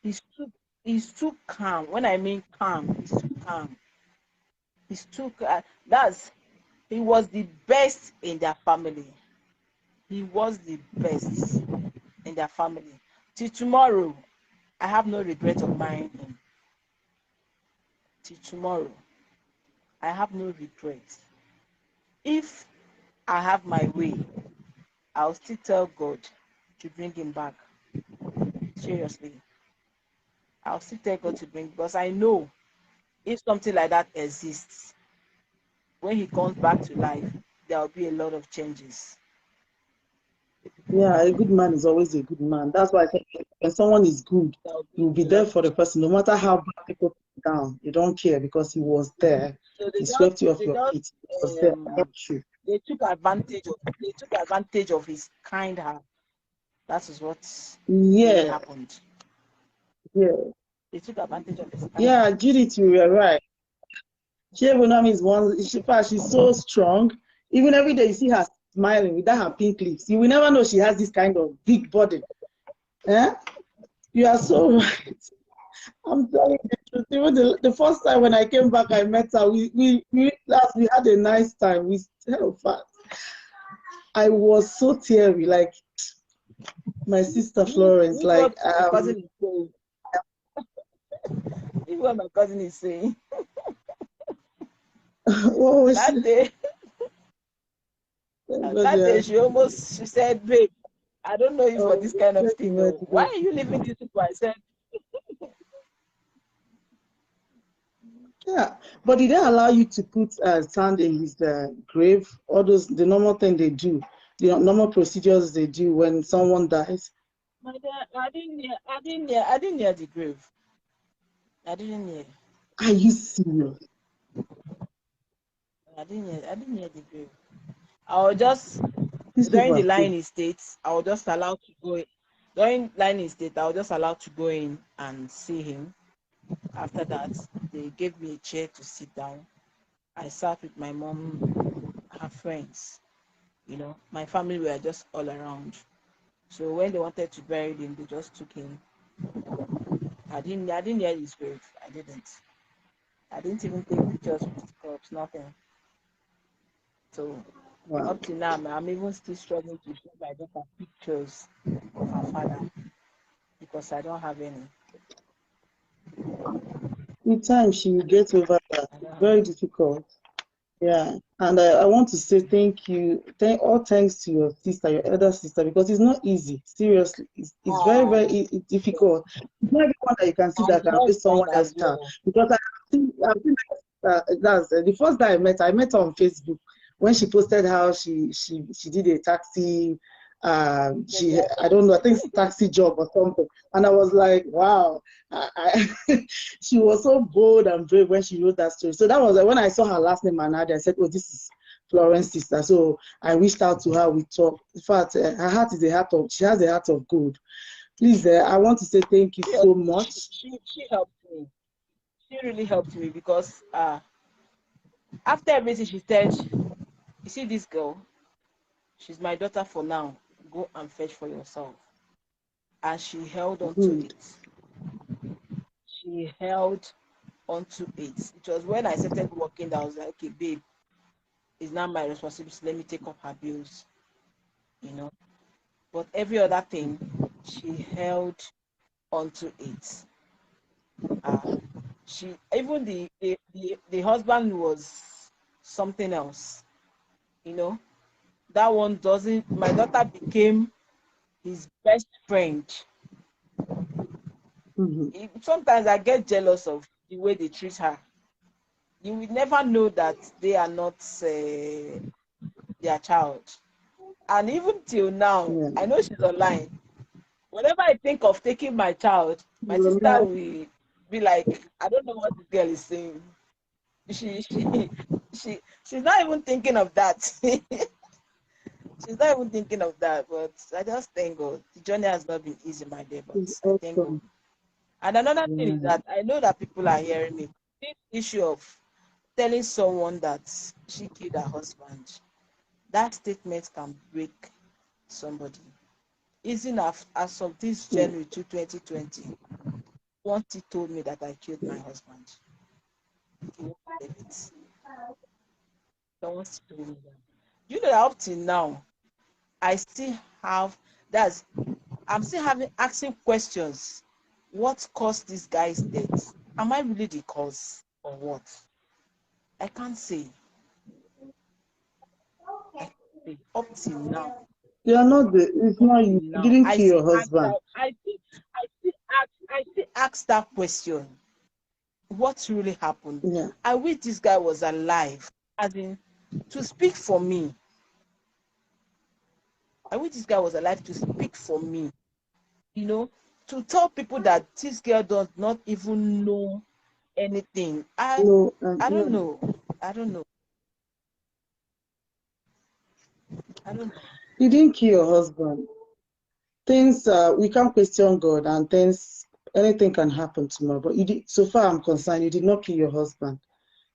He's too he's too calm. When I mean calm, he's too calm. He's too that's he was the best in their family. He was the best in their family. Till tomorrow, I have no regret of marrying him. Till tomorrow, I have no regret. If I have my way, I'll still tell God to bring him back. Seriously. I'll still tell God to bring, because I know if something like that exists, when he comes back to life, there will be a lot of changes. yeah, a good man is always a good man. That's why I think when someone is good, There will be you'll be a lot there of for the changes. person, no matter how bad people put you down. You don't care because he was there. So He swept you off they your just feet. He was there. they took advantage of his kind heart. That is what really Yeah, happened. yeah, They took advantage of his kind yeah. heart. Judith, you were right. Shebunam is one. She's so strong. Even every day you see her smiling without her pink lips. You will never know she has this kind of big body. Eh? You are so right. I'm telling you the truth. Even the first time when I came back, I met her. We had a nice time. We hell fast. I was so teary, like my sister Florence. This is what Like my cousin is saying. This is what my cousin is saying. what was That she? day, God, that yeah. day she said, babe, I don't know you for Oh, this kind of thank thing. you very No. Why much. are you leaving these people? I said, Yeah, but did they allow you to put sand in his grave? All those the normal thing they do, the normal procedures they do when someone dies. my dad, I didn't near the grave. I didn't near. Are you serious? I didn't near the grave. I was just These during people the are so. line state, I was just allowed to go in. During line state, I was just allowed to go in and see him. After that, they gave me a chair to sit down. I sat with my mom, her friends. My family were just all around. So when they wanted to bury him, they just took him. I didn't hear his grave. I didn't. I didn't even take pictures with his corpse, nothing. So Wow. up to now, I'm even still struggling to show my daughter pictures of her father because I don't have any. With time, she will get over that. I It's don't have very any. difficult. Yeah, and I want to say thank you, all thanks to your sister, your elder sister, because it's not easy. Seriously, it's very, very Oh, difficult. It's not everyone that you can see and that the can raise husband someone as else's child. well. Because I've seen that's the first time I met her on Facebook when she posted how she did a taxi. I don't know, I think it's taxi job or something, and I was like, wow. She was so bold and brave when she wrote that story. So that was when I saw her last name, Anadi. I said, "Oh, this is Florence's sister." So I reached out to her. We talked. In fact, her heart is a heart of. She has a heart of gold. Please, I want to say thank you so much. She helped me. She really helped me because after everything she said, you see this girl, she's my daughter for now. Go and fetch for yourself. And she held on to Good. it. She held onto it. It was when I started working that I was like, okay, babe, it's not my responsibility. Let me take up her bills, you know. But every other thing, she held onto it. Uh, she even the husband was something else, you know. That one doesn't. My daughter became his best friend. Mhm. Sometimes I get jealous of the way they treat her. You will never know that they are not their child. And even till now, Yeah. I know she's online. Whenever I think of taking my child, my sister will be like, I don't know what this girl is saying. She's not even thinking of that. She's not even thinking of that. But I just thank God. The journey has not been easy, my dear, but It's I thank God. awesome. And another thing is Yeah. that I know that people are hearing me. This issue of telling someone that she killed her husband, that statement can break somebody. Even as of this Yeah. January 2020, once he told me that I killed my husband, he won't believe it. Someone told me that. You know that up till now, I still have that's I'm still having asking questions. What caused this guy's death? Am I really the cause or what? I can't say. I can't say. Up till now. You're not the, it's Up not till you. You now. didn't I kill still your ask husband. that I still ask that question. What really happened? Yeah. I wish this guy was alive, as in to speak for me. I wish this guy was alive to speak for me. You know, to tell people that this girl does not even know anything. No, I yeah. don't know. I don't know. I don't know. You didn't kill your husband. Things, we can't question God, and things, anything can happen tomorrow. But you did, so far I'm concerned, you did not kill your husband.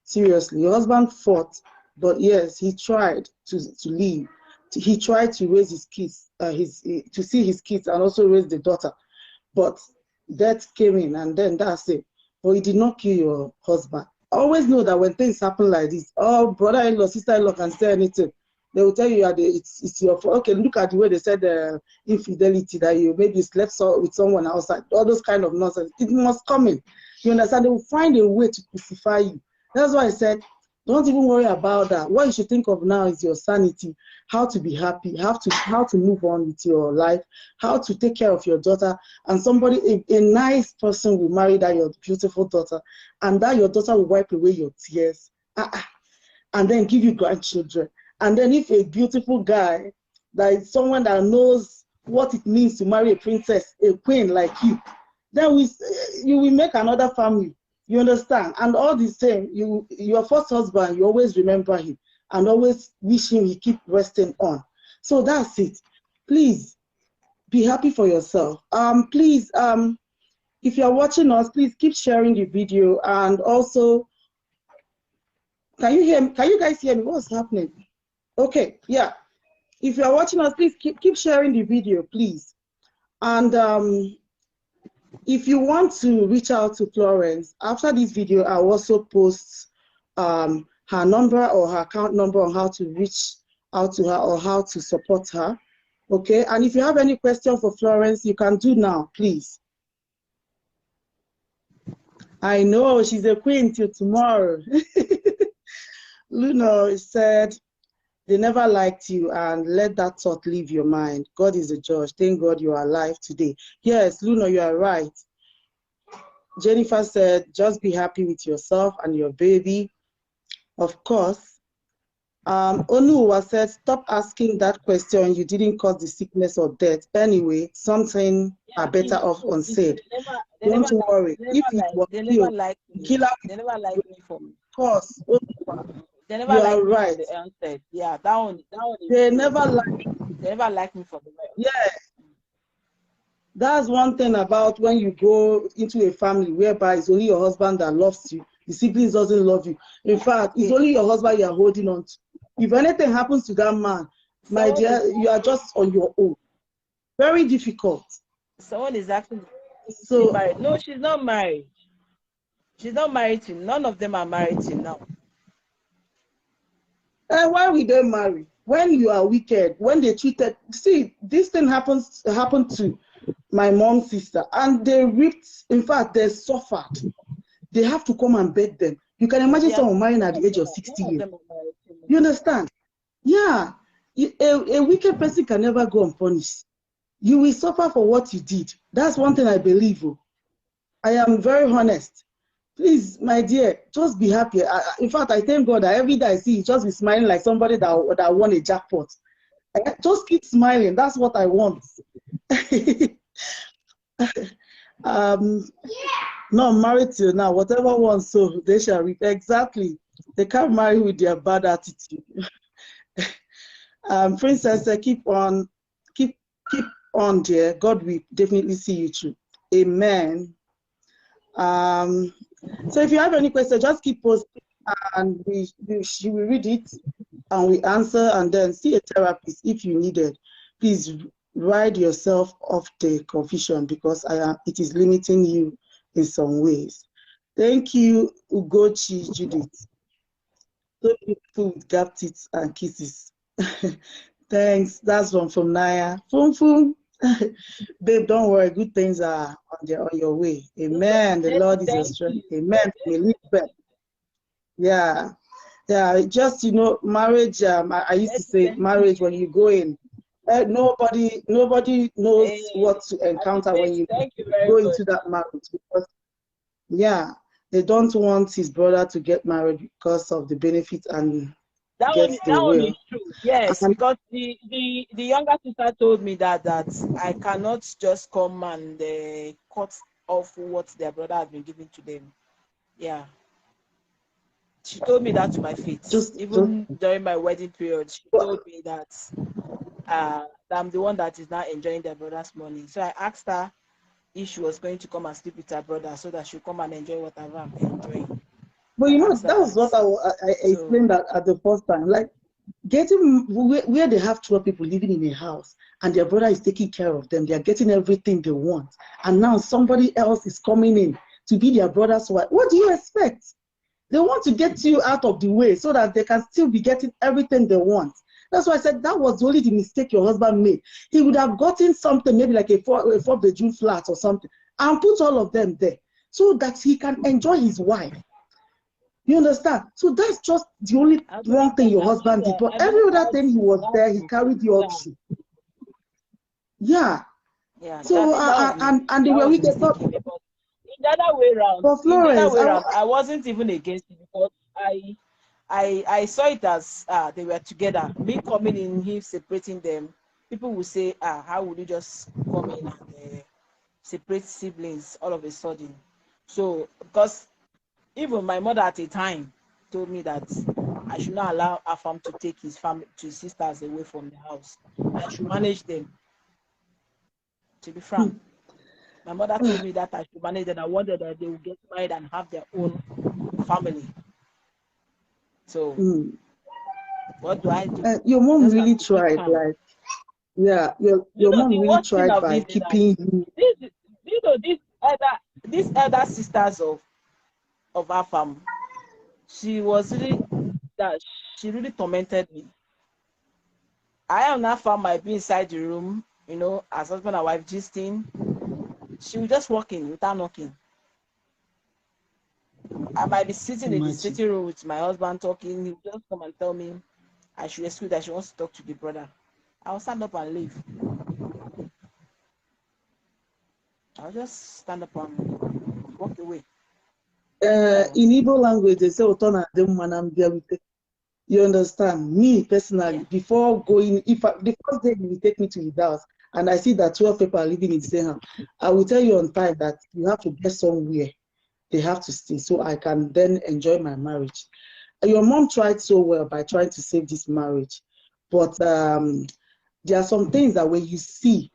Seriously, your husband fought, but yes, he tried to leave. He tried to raise his kids, to see his kids and also raise the daughter. But death came in, and then that's it. But he did not kill your husband. Always know that when things happen like this, oh, brother-in-law, sister-in-law can say anything. They will tell you that it's your fault. Okay, look at the way they said infidelity, that you maybe slept with someone outside. All those kind of nonsense. It must come in. You understand? They will find a way to crucify you. That's why I said, don't even worry about that. What you should think of now is your sanity, how to be happy, how to move on with your life, how to take care of your daughter, and somebody, a nice person will marry that your beautiful daughter, and that your daughter will wipe away your tears, and then give you grandchildren. And then if a beautiful guy, that is someone that knows what it means to marry a princess, a queen like you, then you will make another family. You understand? And all the same, your first husband, you always remember him and always wish him he keep resting on. So that's it. Please be happy for yourself. Please, if you're watching us, please keep sharing the video. And also, can you hear me? Can you guys hear me? What's happening? Okay, yeah. If you're watching us, please keep sharing the video, please. And if you want to reach out to Florence, after this video, I'll also post her number or her account number on how to reach out to her or how to support her. Okay, and if you have any question for Florence, you can do now, please. I know she's a queen till tomorrow. Luna said, they never liked you, and let that thought leave your mind. God is a judge. Thank God you are alive today. Yes, Luna, you are right. Jennifer said, just be happy with yourself and your baby. Of course. Onuwa said, stop asking that question. You didn't cause the sickness or death. Anyway, something are better off unsaid. Don't worry. If it was they never killed, liked me. killer, They never liked me for me. of course, Onuwa, They never you are liked me from right. the onset. Yeah, that one is They true. never liked. They never liked me from the onset. Yeah. That's one thing about when you go into a family whereby it's only your husband that loves you. The siblings doesn't love you. In fact, it's only your husband you are holding on to. If anything happens to that man, my dear, you are just on your own. Very difficult. Someone is asking, is she So, married? No, she's not married. She's not married to, none of them are married to now. why will they marry? When you are wicked, when they treated, see, this thing happened to my mom's sister, and they ripped, in fact, they suffered. They have to come and beg them. You can imagine someone marrying at the age of 60 years. You understand? Yeah. A wicked person can never go unpunished. You will suffer for what you did. That's one thing I believe. I am very honest. Please, my dear, just be happy. In fact, I thank God that every day I see you, just be smiling like somebody that won a jackpot. Just keep smiling. That's what I want. Not married till now. Whatever one sow, they shall reap. Exactly. They can't marry with their bad attitude. Princess, keep on, dear. God will definitely see you through. Amen. So if you have any questions, just keep posting, and she will read it, and we answer, and then see a therapist if you need it. Please ride yourself off the confusion, because it is limiting you in some ways. Thank you, Ugochi Judith. So beautiful with gap teeth and kisses. Thanks. That's one from Naya. Fum fum. Babe, don't worry. Good things are on your way. Amen. The Lord is your strength. Amen. Elizabeth. Yeah. Yeah. Just, marriage. I used to say marriage, when you go in, nobody knows what to encounter when you go into that marriage, because they don't want his brother to get married because of the benefits, and that one is true. Yes, because the younger sister told me that I cannot just come and cut off what their brother has been giving to them. Yeah. She told me that to my face. Even during my wedding period, she told me that I'm the one that is now enjoying their brother's money. So I asked her if she was going to come and sleep with her brother so that she'll come and enjoy whatever I'm enjoying. But that was what I explained that at the first time. Like, getting where they have 12 people living in a house and their brother is taking care of them, they are getting everything they want. And now somebody else is coming in to be their brother's wife. What do you expect? They want to get you out of the way so that they can still be getting everything they want. That's why I said that was only the mistake your husband made. He would have gotten something, maybe like a four-bedroom flat or something, and put all of them there so that he can enjoy his wife. You understand? So that's just the only wrong thing your husband did. But every other thing, he was there, he carried the option. Yeah. So, and they were wicked. In the other way around, for Florence, I wasn't even against it, because I saw it as they were together. Me coming in, him separating them. People will say, how would you just come in and separate siblings all of a sudden? So, because even my mother at a time told me that I should not allow Afam to take his sisters away from the house. I should manage them. To be frank, my mother told me that I should manage them. I wanted that they would get married and have their own family. So, what do I do? Your mom really tried, like, yeah, your mom really tried by keeping you. These elder sisters of Afam, she really tormented me. I am now found might be inside the room, as husband and wife gisting. She will just walk in without knocking. I might be sitting in the sitting room with my husband talking. He will just come and tell me I should excuse that she wants to talk to the brother. I'll stand up and leave. I'll just stand up and walk away. In Igbo language, they say, you understand? Me, personally, before going, the first day you will take me to his house, and I see that 12 people are living in the same house, I will tell you on time that you have to get somewhere. They have to stay, so I can then enjoy my marriage. Your mom tried so well by trying to save this marriage, but there are some things that when you see,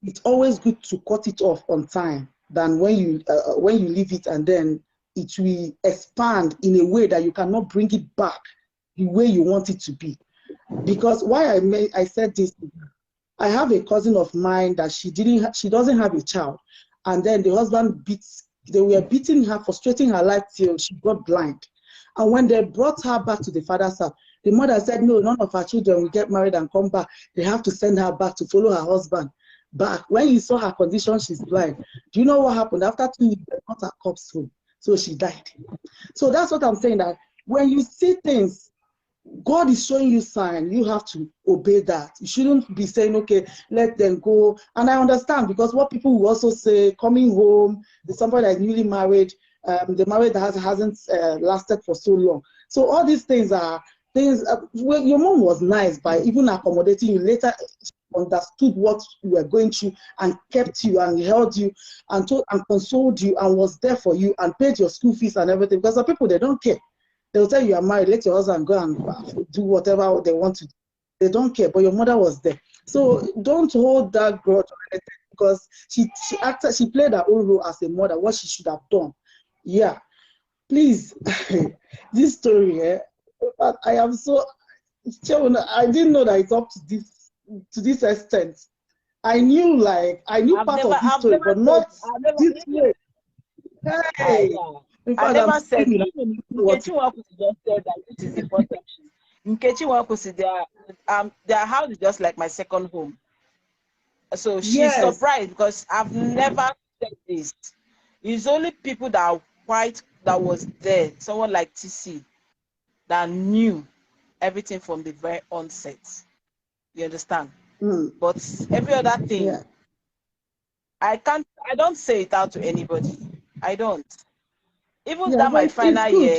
it's always good to cut it off on time than when you leave it and then it will expand in a way that you cannot bring it back the way you want it to be. Because why I said this, I have a cousin of mine that she doesn't have a child, and then the husband they were beating her, frustrating her life till she got blind. And when they brought her back to the father's house, the mother said, no, none of her children will get married and come back. They have to send her back to follow her husband back. When he saw her condition, she's blind. Do you know what happened? After 2 years, they got her corpse home. So she died. So that's what I'm saying, that when you see things, God is showing you signs, you have to obey that. You shouldn't be saying, okay, let them go. And I understand, because what people will also say, coming home, somebody that is newly married, the marriage that hasn't lasted for so long. So all these things are things. Well, your mom was nice by even accommodating you. Later, she understood what you were going through and kept you and held you and told and consoled you and was there for you and paid your school fees and everything. Because some people, they don't care. They'll tell you are married, let your husband go and do whatever they want to do. They don't care. But your mother was there. So don't hold that grudge or anything, because she played her own role as a mother, what she should have done. Yeah. Please, this story, but I am so, I didn't know that it's up to this extent. I knew part of this I've story, never but said, not I've never, this way. Hey, yeah, in I fact, I'm never said, sorry even what. Nkechi Nwankwo just said that this is important. Nkechi Nwankwo said their house is just like my second home. So she's Yes. surprised because I've never said this. It's only people that are white that was there, someone like TC, that knew everything from the very onset. You understand? Mm, But every other thing, yeah. I don't say it out to anybody. I don't. Even Yeah, that my but it's final good.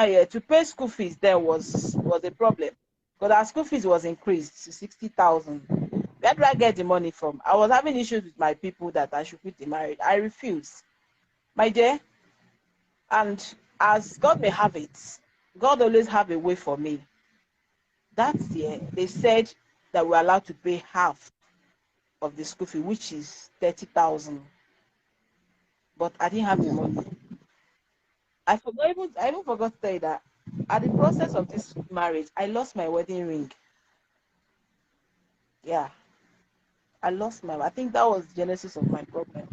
year, to pay school fees there was a problem. Because our school fees was increased to 60,000. Where do I get the money from? I was having issues with my people that I should quit the marriage. I refused. My dear, and as God may have it, God always have a way for me. That year, they said that we're allowed to pay half of the school fee, which is 30,000. But I didn't have the Yeah. money. I even forgot to tell you that at the process of this marriage, I lost my wedding ring. Yeah, I think that was the genesis of my problem.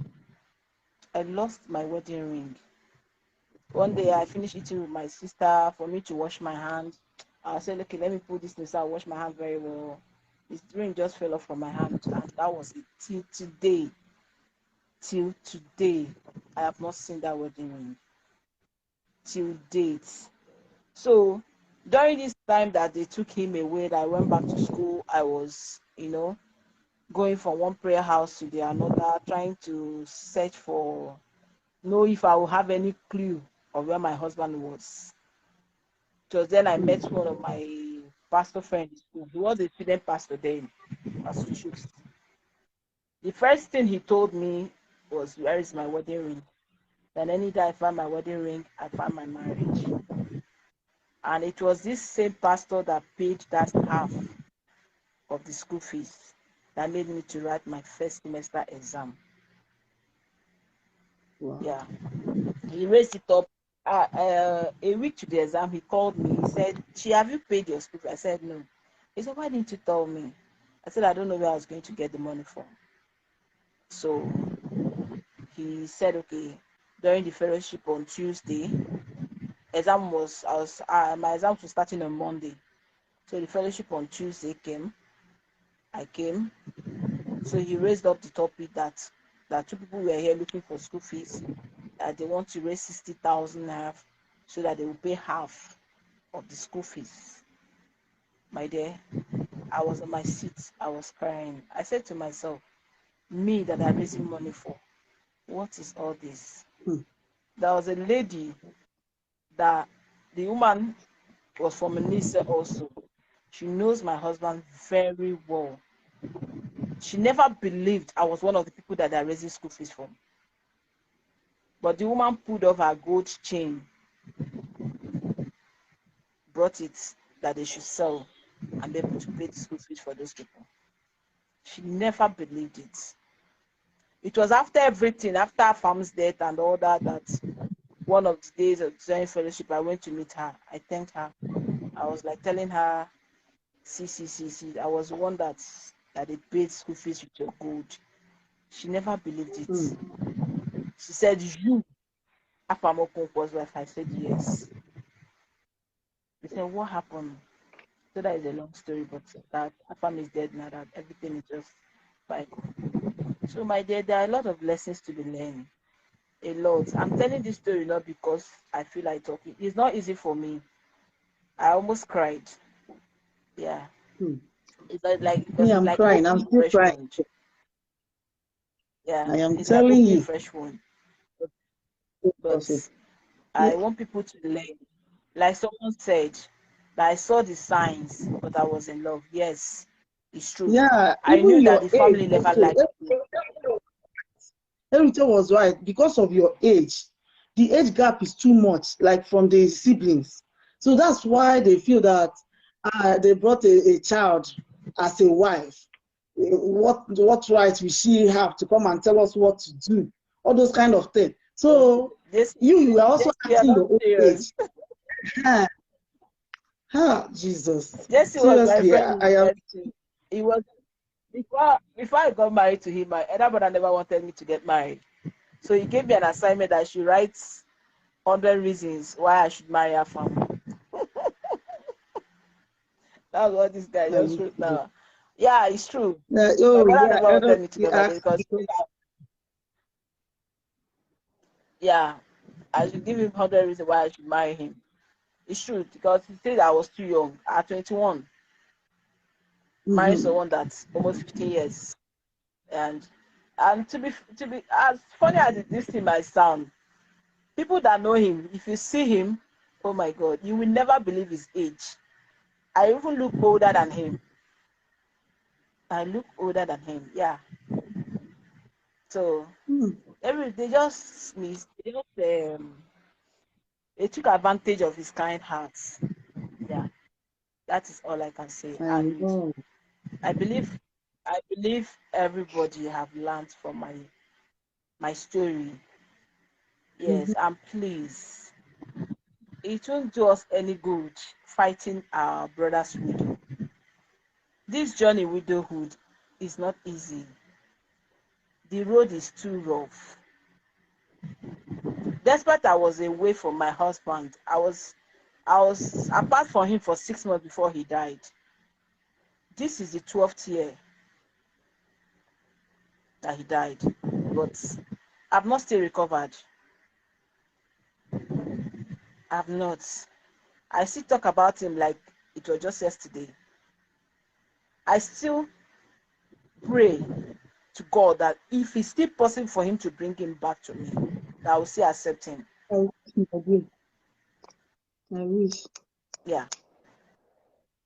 I lost my wedding ring. One day I finished eating with my sister for me to wash my hand. I said, okay, let me put this inside, wash my hand very well. This ring just fell off from my hand, and that was it. Till today, I have not seen that wedding ring. Till date. So during this time that they took him away, that I went back to school, I was, going from one prayer house to the another, trying to search for, know if I will have any clue of where my husband was. So then I met one of my pastor friends in school. He was a student pastor then, Pastor Chooks. The first thing he told me was, where is my wedding ring? Then any day I find my wedding ring, I find my marriage. And it was this same pastor that paid that half of the school fees that made me to write my first semester exam. Wow. Yeah. He raised it up. A week to the exam, he called me. He said, have you paid your school fees? I said, no. He said, why didn't you tell me? I said, I don't know where I was going to get the money from. So he said, okay, during the fellowship on Tuesday, my exam was starting on Monday. So the fellowship on Tuesday came. I came. So he raised up the topic that two people were here looking for school fees, that they want to raise 60,000 naira so that they will pay half of the school fees. My dear, I was on my seat. I was crying. I said to myself, me that I'm raising money for, what is all this? Mm, There was a lady that the woman was from Manisa also. She knows my husband very well. She never believed I was one of the people that they're raising school fees from. But the woman pulled off her gold chain, brought it that they should sell and be able to pay the school fees for those people. She never believed it. It was after everything, after Farm's death and all that, that one of the days of joint fellowship, I went to meet her. I thanked her. I was like telling her, see. I was the one that they paid school fees with your gold. She never believed it. mm. She said, you, Afamokun's wife. I said, yes. They said, what happened? So that is a long story, but that Afam is dead now, that everything is just like. So my dear, there are a lot of lessons to be learned. A lot. I'm telling this story not because I feel like talking. It's not easy for me. I almost cried. Yeah. Mm. It's like Me, because it's I'm like crying. I'm opening still fresh crying. wound. Yeah. I am It's like telling opening you. fresh wound. It's But possible. I Yeah. want people to learn. Like someone said, that I saw the signs, but I was in love. Yes, it's true. Yeah, I even knew that your the age family never also. liked me. Everything was right because of your age. The age gap is too much, like from the siblings. So that's why they feel that they brought a child as a wife. What right will she have to come and tell us what to do? All those kind of things. But So this, you are also we are acting not your own serious. age. Ha, ha, Jesus. Jesse was my Seriously, friend in I am. university. He was before I got married to him. My elder brother never wanted me to get married, so he gave me an assignment that I should write 100 reasons why I should marry her from. That's what this guy Are just you wrote kidding? now. Yeah, it's true. My Oh, brother yeah. never wanted me to He get married asked because because. yeah, I should give him 100 reasons why I should marry him. It's true because he said I was too young. At 21, marrying Mhm. someone that's almost 15 years, and to be as funny as this thing might sound, people that know him, if you see him, oh my God, you will never believe his age. I even look older than him. I look older than him. Yeah. So Hmm. they just they took advantage of his kind heart. Yeah, that is all I can say. I And know. I believe I believe everybody have learned from my story. Mhm. Yes, and please, it won't do us any good fighting our brother's widow. This journey widowhood is not easy. The road is too rough. Despite I was away from my husband, I was apart from him for 6 months before he died. This is the 12th year that he died, but I've not still recovered. I've not. I still talk about him like it was just yesterday. I still pray to God that if it's still possible for him to bring him back to me, that I will still accept him. I wish. I do. I wish. Yeah.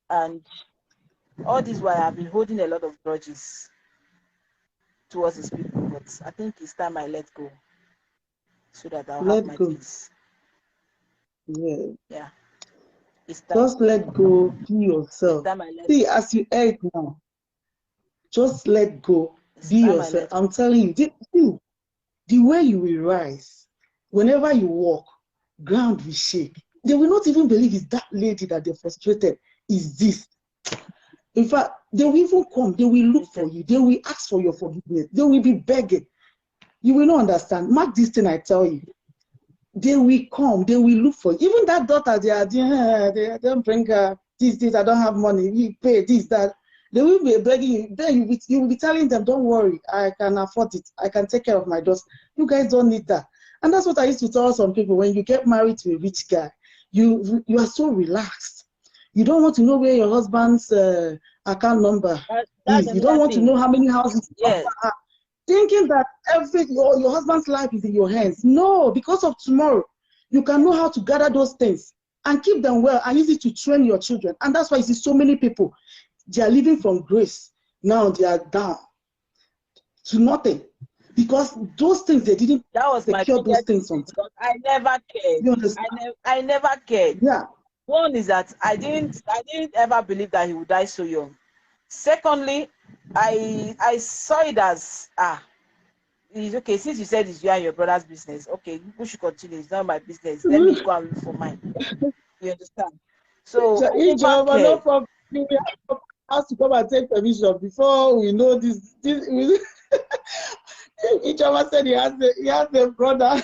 And all this while I've been holding a lot of grudges towards these people, but I think it's time I let go so that I'll have Let my go. peace. Yeah. Yeah. It's time. Just let go. Be It's yourself. time I let See, go. as you heard now, just let go. It's Be time I yourself. let I'm go. telling you, the way you will rise, whenever you walk, ground will shake. They will not even believe it's that lady that they're frustrated. Is this? In fact, they will even come. They will look for you. They will ask for your forgiveness. They will be begging. You will not understand. Mark this thing I tell you. They will come, they will look for you. Even that daughter, they don't bring her this, I don't have money, we pay this, that. They will be begging you. Then you will be telling them, don't worry, I can afford it. I can take care of my daughter. You guys don't need that. And that's what I used to tell some people. When you get married to a rich guy, you are so relaxed. You don't want to know where your husband's account number That's is. You don't another want to know thing. how many houses Yes. thinking that your husband's life is in your hands. No, because of tomorrow, you can know how to gather those things and keep them well and use it to train your children. And that's why you see so many people, they are living from grace. Now they are down to nothing because those things, they didn't That was my secure those biggest things issue on time. because I never cared. You understand? I never cared. Yeah. One is that I didn't ever believe that he would die so young. Secondly, I saw it as it's okay, since you said it's you and your brother's business, okay, we should continue. It's not my business. Let me go and look for mine. You understand? So I Each never of us, no cared. problem. We have to come and take permission before we know this. Each of us said he has a brother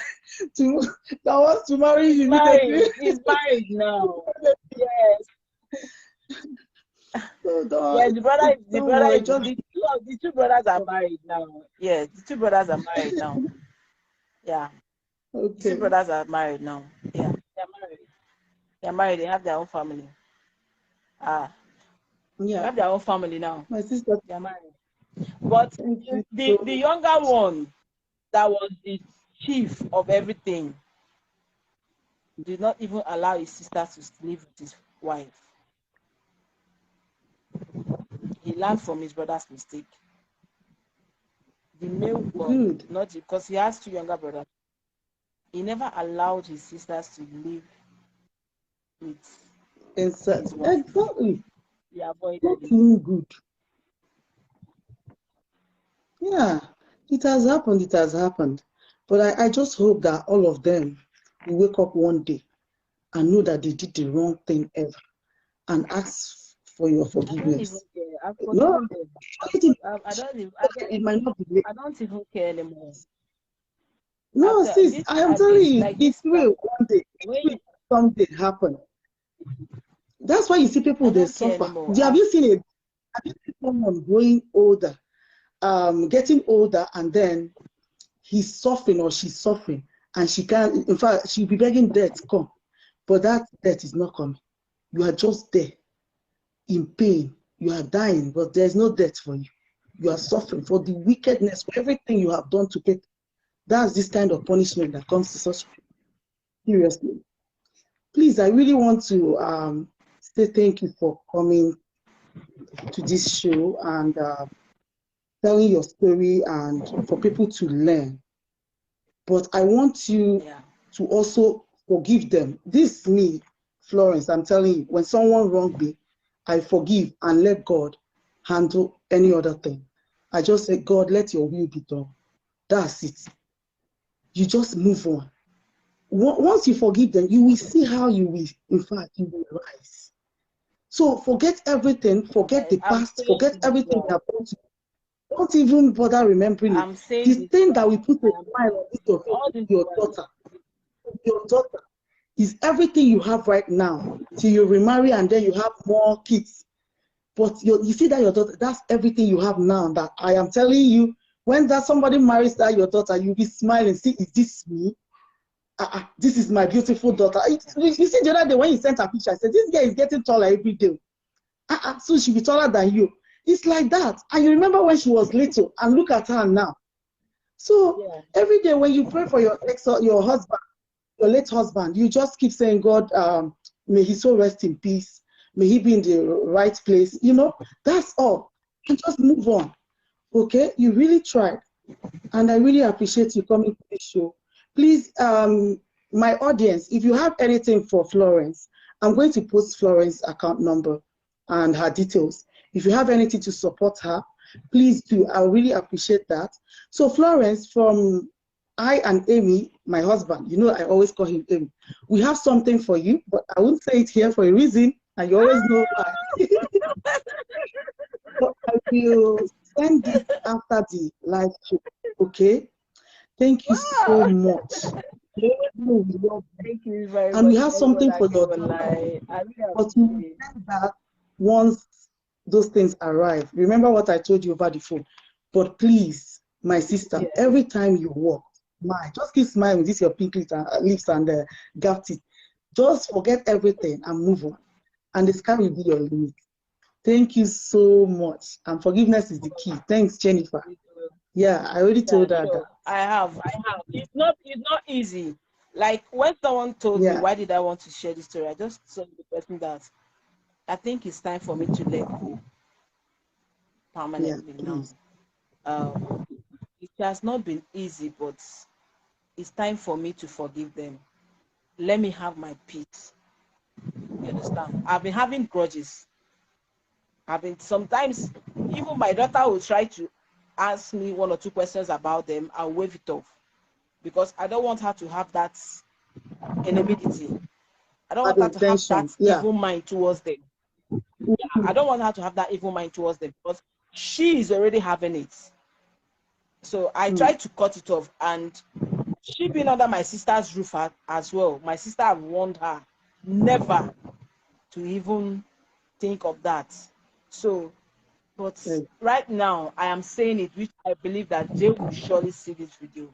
to that wants to marry He's you immediately. married. He's married now. Yes. So Yes, don't worry, just the two brothers are married now. Yes, the two brothers are married now. Yeah. The two okay. brothers are married now. Yeah. They're married. They're married. They have their own family. Ah, they Yeah, have their own family now. my sister, They're married. But thank you the so younger one that was the chief of everything, did not even allow his sister to live with his wife. He learned from his brother's mistake. The male one, Good. not because he has 2 younger brothers. He never allowed his sisters to live with his wife. Exactly. He avoided That's it. even good. Yeah, it has happened. It has happened. But I just hope that all of them will wake up one day and know that they did the wrong thing ever and ask for your I don't even forgiveness. care. I've No, forgiven them. I don't even care anymore. no, After sis, this, I am telling you, like it this, will one day, when it will someday happen. That's why you see people, I they don't care suffer. anymore. Have you seen someone growing older, getting older, and then he's suffering or she's suffering, and she can't, in fact, she'll be begging death to come, but that death is not coming. You are just there in pain. You are dying, but there's no death for you. You are suffering for the wickedness, for everything you have done to get. That's this kind of punishment that comes to such people. Seriously. Please, I really want to say thank you for coming to this show and telling your story and for people to learn. But I want you to also forgive them. This me, Florence, I'm telling you, when someone wronged me, I forgive and let God handle any other thing. I just say, God, let your will be done. That's it. You just move on. Once you forgive them, you will see how you will, in fact, you will rise. So forget everything, forget the I'm past, saying forget this everything you now. have done. Don't even bother remembering it. I'm saying The this thing that now. will put a I'm smile saying on this. your face All is this your while, daughter. Your daughter is everything you have right now till you remarry and then you have more kids. But you see that your daughter, that's everything you have now. That I am telling you, when that somebody marries that your daughter, you'll be smiling. See, is this me? This is my beautiful daughter. You see, the other day when you sent her picture, I said, this girl is getting taller every day. So she'll be taller than you. It's like that. And you remember when she was little, and look at her now. So every day when you pray for your husband, your late husband, you just keep saying, God, may he so rest in peace. May he be in the right place. You know, that's all. And just move on. Okay? You really tried. And I really appreciate you coming to this show. Please, my audience, if you have anything for Florence, I'm going to post Florence's account number and her details. If you have anything to support her, please do. I really appreciate that. So Florence, from I and Amy, my husband, you know I always call him Amy, we have something for you, but I won't say it here for a reason, and you always know why. But I will send it after the live show, okay? Thank you so much. We love you. thank you very And we much. have Anyone something that for came your daughter, online, I really but we will appreciate. send that once those things arrive. Remember what I told you over the phone. But please, my sister, Yeah. every time you walk, just keep smiling with this your pink lips and gap teeth. Just forget everything and move on. And the sky will be your limit. Thank you so much. And forgiveness is the key. Thanks, Jennifer. Yeah, I already Yeah, told her sure. that. I have. It's not easy. Like when someone told me Yeah, why did I want to share this story, I just told the person that I think it's time for me to let go yeah, permanently now. please. Um, it has not been easy, but it's time for me to forgive them. Let me have my peace. You understand? I've been having grudges. I've been sometimes even my daughter will try to ask me 1 or 2 questions about them. I'll wave it off because I don't want her to have that enmity. I don't Bad want her to have intention. that Yeah. evil mind towards them. Yeah, I don't want her to have that evil mind towards them because she is already having it. So I Mm. tried to cut it off, and she being under my sister's roof as well. My sister have warned her never to even think of that. So, but Yes. right now I am saying it, which I believe that they will surely see this video.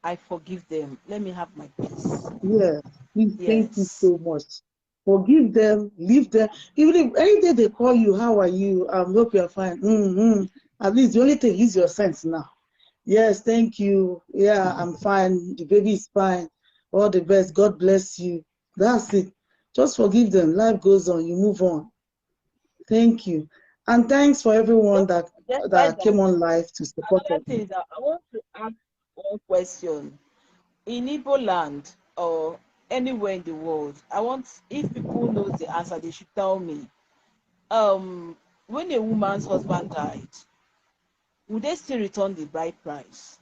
I forgive them. Let me have my peace. Yeah. Please, thank you Yes. so much. Forgive them, leave them. Even if any day they call you, how are you? Hope you're fine. At least the only thing is your sense now. Yes, thank you. Yeah, I'm fine. The baby is fine. All the best. God bless you. That's it. Just forgive them. Life goes on. You move on. Thank you. And thanks for everyone Despite that that, came on live to support us. another thing is that I want to ask one question. In Igbo land or anywhere in the world, I want, if people know the answer, they should tell me. When a woman's husband died, would they still return the bride price?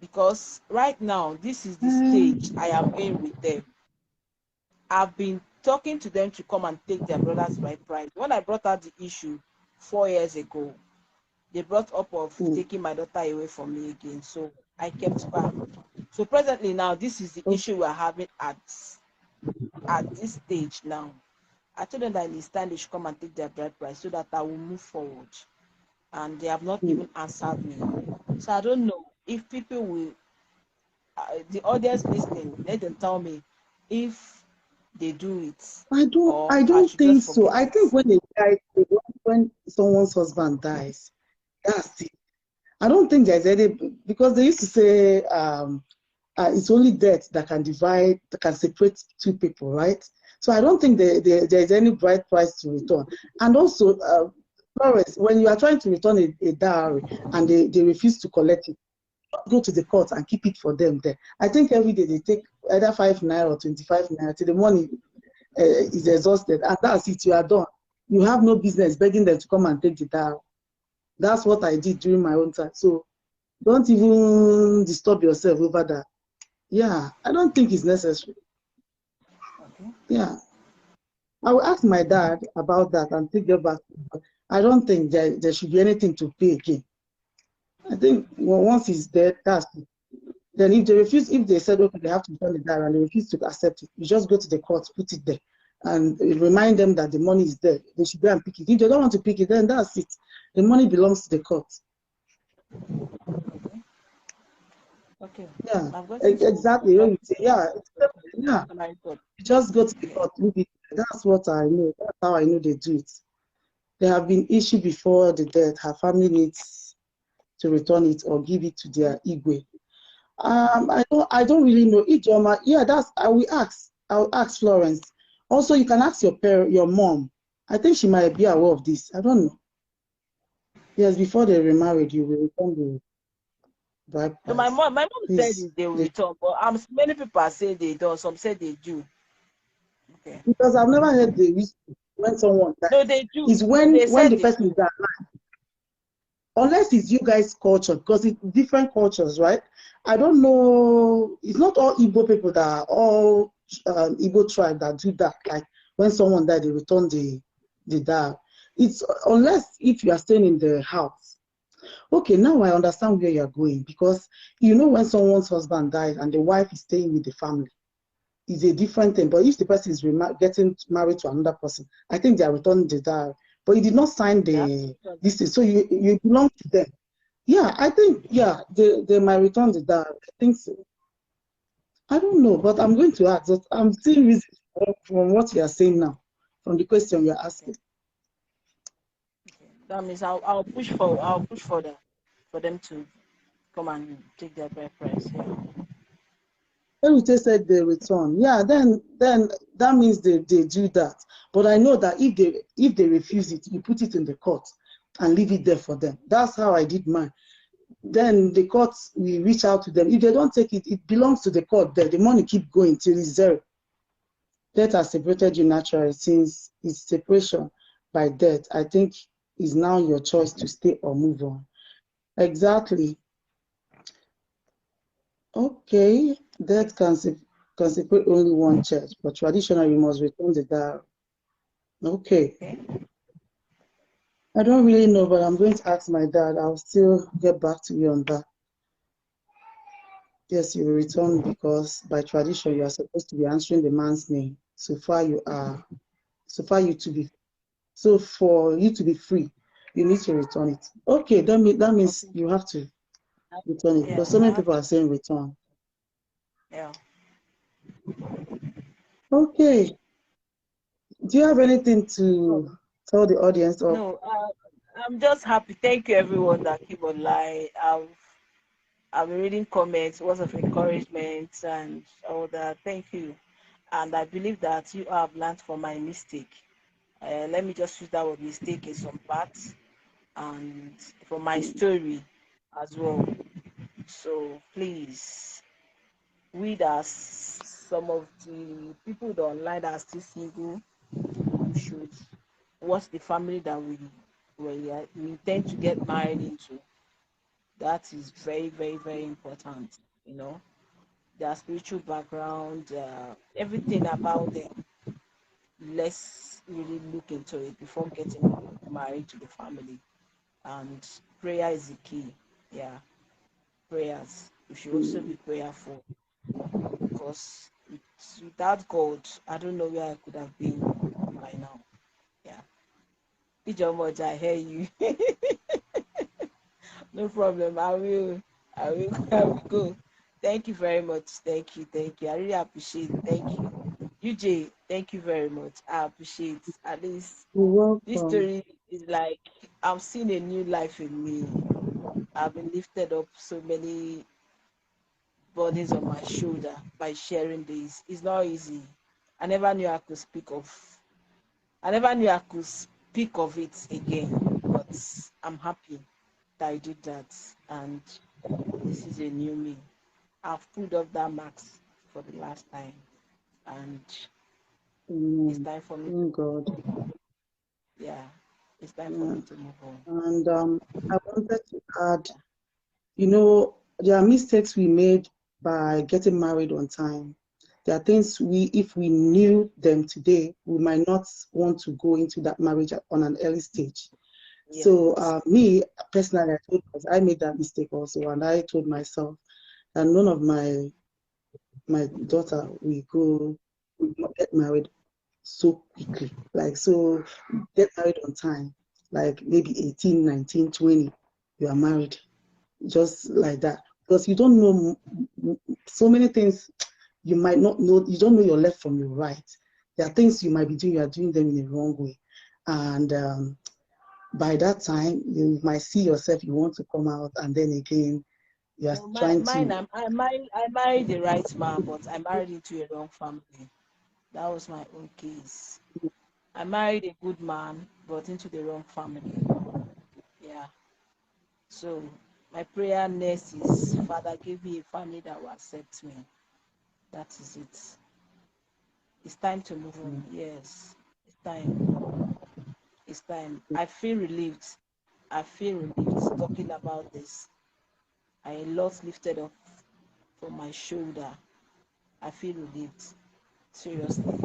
Because right now, this is the stage I am in with them. I've been talking to them to come and take their brother's bride price. When I brought out the issue 4 years ago, they brought up of taking my daughter away from me again. So I kept back. So presently now, this is the issue we're having at this stage now. I told them that it's time they should come and take their bride price so that I will move forward. And they have not even answered me. So I don't know if people will, the audience listening, let them tell me if they do it. I don't should think just so. forget I it. think when someone's husband dies, that's it. I don't think there's any, because they used to say it's only death that can separate two people, right? So I don't think there's any bride price to return. And also, Florence, when you are trying to return a dowry and they refuse to collect it, go to the court and keep it for them there. I think every day they take either 5 naira or 25 naira till the money is exhausted, and that's it. You are done. You have no business begging them to come and take the dowry. That's what I did during my own time. So don't even disturb yourself over that. Yeah, I don't think it's necessary. Okay. Yeah, I will ask my dad about that and take it back. I don't think there should be anything to pay again. I think once he's dead, that's it. Then if they refuse, if they said, okay, they have to return the dowry and they refuse to accept it, you just go to the court, put it there, and remind them that the money is there. They should go and pick it. If they don't want to pick it, then that's it. The money belongs to the court. Okay. Yeah, I'm going to exactly. talk. Yeah, yeah. You just go to the Okay. court, leave it. That's what I know. That's how I know they do it. There have been issues before the death. Her family needs to return it or give it to their Igwe. I don't really know. Ijoma, yeah, I'll ask Florence. Also, you can ask your mom. I think she might be aware of this. I don't know. Yes, before they remarried, you will return the bride So price. my mom said Please. they will return, but many people are saying they don't. Some say they do. Okay. Because I've never heard the reason when someone dies. No, they do. Is No, they when said the they person do. dies. Unless it's you guys' culture, because it's different cultures, right? I don't know. It's not all Igbo people that are all Igbo tribe that do that. Like when someone died, they return the dowry. It's unless if you are staying in the house. Okay, now I understand where you're going, because you know when someone's husband died and the wife is staying with the family, is a different thing. But if the person is getting married to another person, I think they are returning the dowry. But you did not sign Yeah. this thing, so you belong to them. Yeah, I think they might return the dowry. I think so. I don't know, but I'm going to ask. But I'm seeing reasons from what you are saying now, from the question you're asking. Okay. That means I'll push for them to come and take their bride price. Yeah. When we just said they return, yeah, then that means they do that. But I know that if they refuse it, you put it in the court and leave it there for them. That's how I did mine. Then the courts, we reach out to them. If they don't take it, it belongs to the court there. The money keep going till it's zero. Death has separated you naturally. Since it's separation by death, I think it's now your choice to stay or move on. Exactly. Okay. Death can separate only one church, but traditionally you must return the dowry. Okay. Okay. I don't really know, but I'm going to ask my dad. I'll still get back to you on that. Yes, you will return because by tradition you are supposed to be answering the man's name. So for you to be free, you need to return it. Okay, that means Okay. you have to return it, Yeah. because so I many have people to. are saying return. Yeah. Okay. Do you have anything to tell the audience? Or No. I'm just happy. Thank you, everyone that came online. I've been reading comments, words of encouragement, and all that. Thank you. And I believe that you have learned from my mistake. Let me just use that word mistake in some parts and from my story as well. So please, we that some of the people that online that are still single, we should watch the family that we intend to get married into. That is very, very, very important. You know, their spiritual background, everything about them. Let's really look into it before getting married to the family. And prayer is the key. Yeah, prayers. We should also be prayerful because without God, I don't know where I could have been by now. Yeah. Ijomoja, I hear you. No problem. I will go. Thank you very much. Thank you. Thank you. I really appreciate it. Thank you. UJ, thank you very much. I appreciate at least You're this welcome. story is like I'm seeing a new life in me. I've been lifted up so many burdens on my shoulder by sharing this. It's not easy. I never knew I could speak of I never knew I could speak of it again. But I'm happy that I did that. And this is a new me. I've pulled off that mask for the last time. And it's Amen. time for me to Thank move God. on. Yeah. It's time for Yeah. me to move on. And I wanted to add, you know, there are mistakes we made by getting married on time. There are things if we knew them today, we might not want to go into that marriage on an early stage. So Yes. me personally, I made that mistake also, and I told myself that none of my daughter will not get married so quickly. Like, so get married on time, like maybe 18, 19, 20, you are married, just like that. Because you don't know so many things, you might not know, you don't know your left from your right. There are things you might be doing, you are doing them in the wrong way. And by that time, you might see yourself, you want to come out, and then again, you are No, trying to. I married the right man, but I married into a wrong family. That was my own case. I married a good man, but into the wrong family. Yeah. So my prayer next is, Father, give me a family that will accept me. That is it. It's time to move on. Yes, it's time. It's time. I feel relieved. I feel relieved talking about this. I a lot lifted up from my shoulder. I feel relieved. Seriously.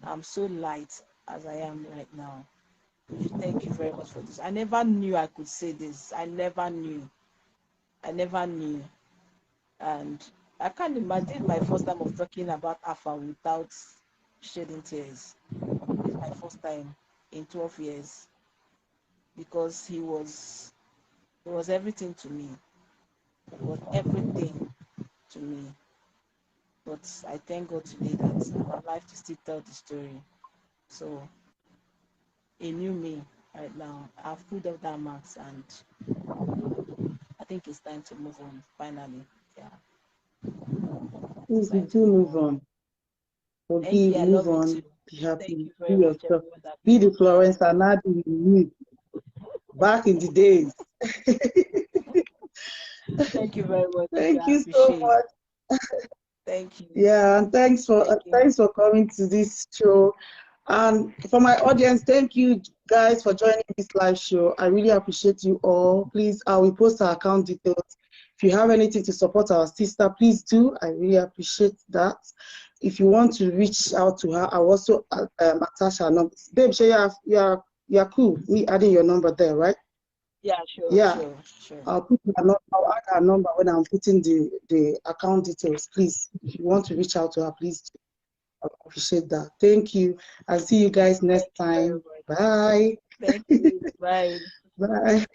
I'm so light as I am right now. Thank you very much for this. I never knew I could say this. I never knew. I never knew. And I can't imagine my first time of talking about Alpha without shedding tears. This is my first time in 12 years because he was everything to me. He was everything to me. But I thank God today that I'm alive to still tell the story. So a new me right now. I've pulled up that mask and I think it's time to move on finally. Yeah, it's Please, time to do move move on. on. Thank Forgive, you. I move love you too. on, be Thank happy, you be very much, yourself. everyone that Be the yeah. Florence and Adi you need back in the days. Thank you very much, Uju. Thank I you so appreciate. much. Thank you. Yeah, and Thank you. thanks for coming to this show. And for my audience, thank you guys for joining this live show. I really appreciate you all. Please, I will post our account details. If you have anything to support our sister, please do. I really appreciate that. If you want to reach out to her, I will also attach her number. Babe, so you're cool. Me adding your number there, right? Yeah, sure, Yeah. sure, sure. I'll add her number when I'm putting the account details. Please, if you want to reach out to her, please do. I appreciate that. Thank you. I'll see you guys next Thank you very time. much. Bye. Thank you. Bye. Bye.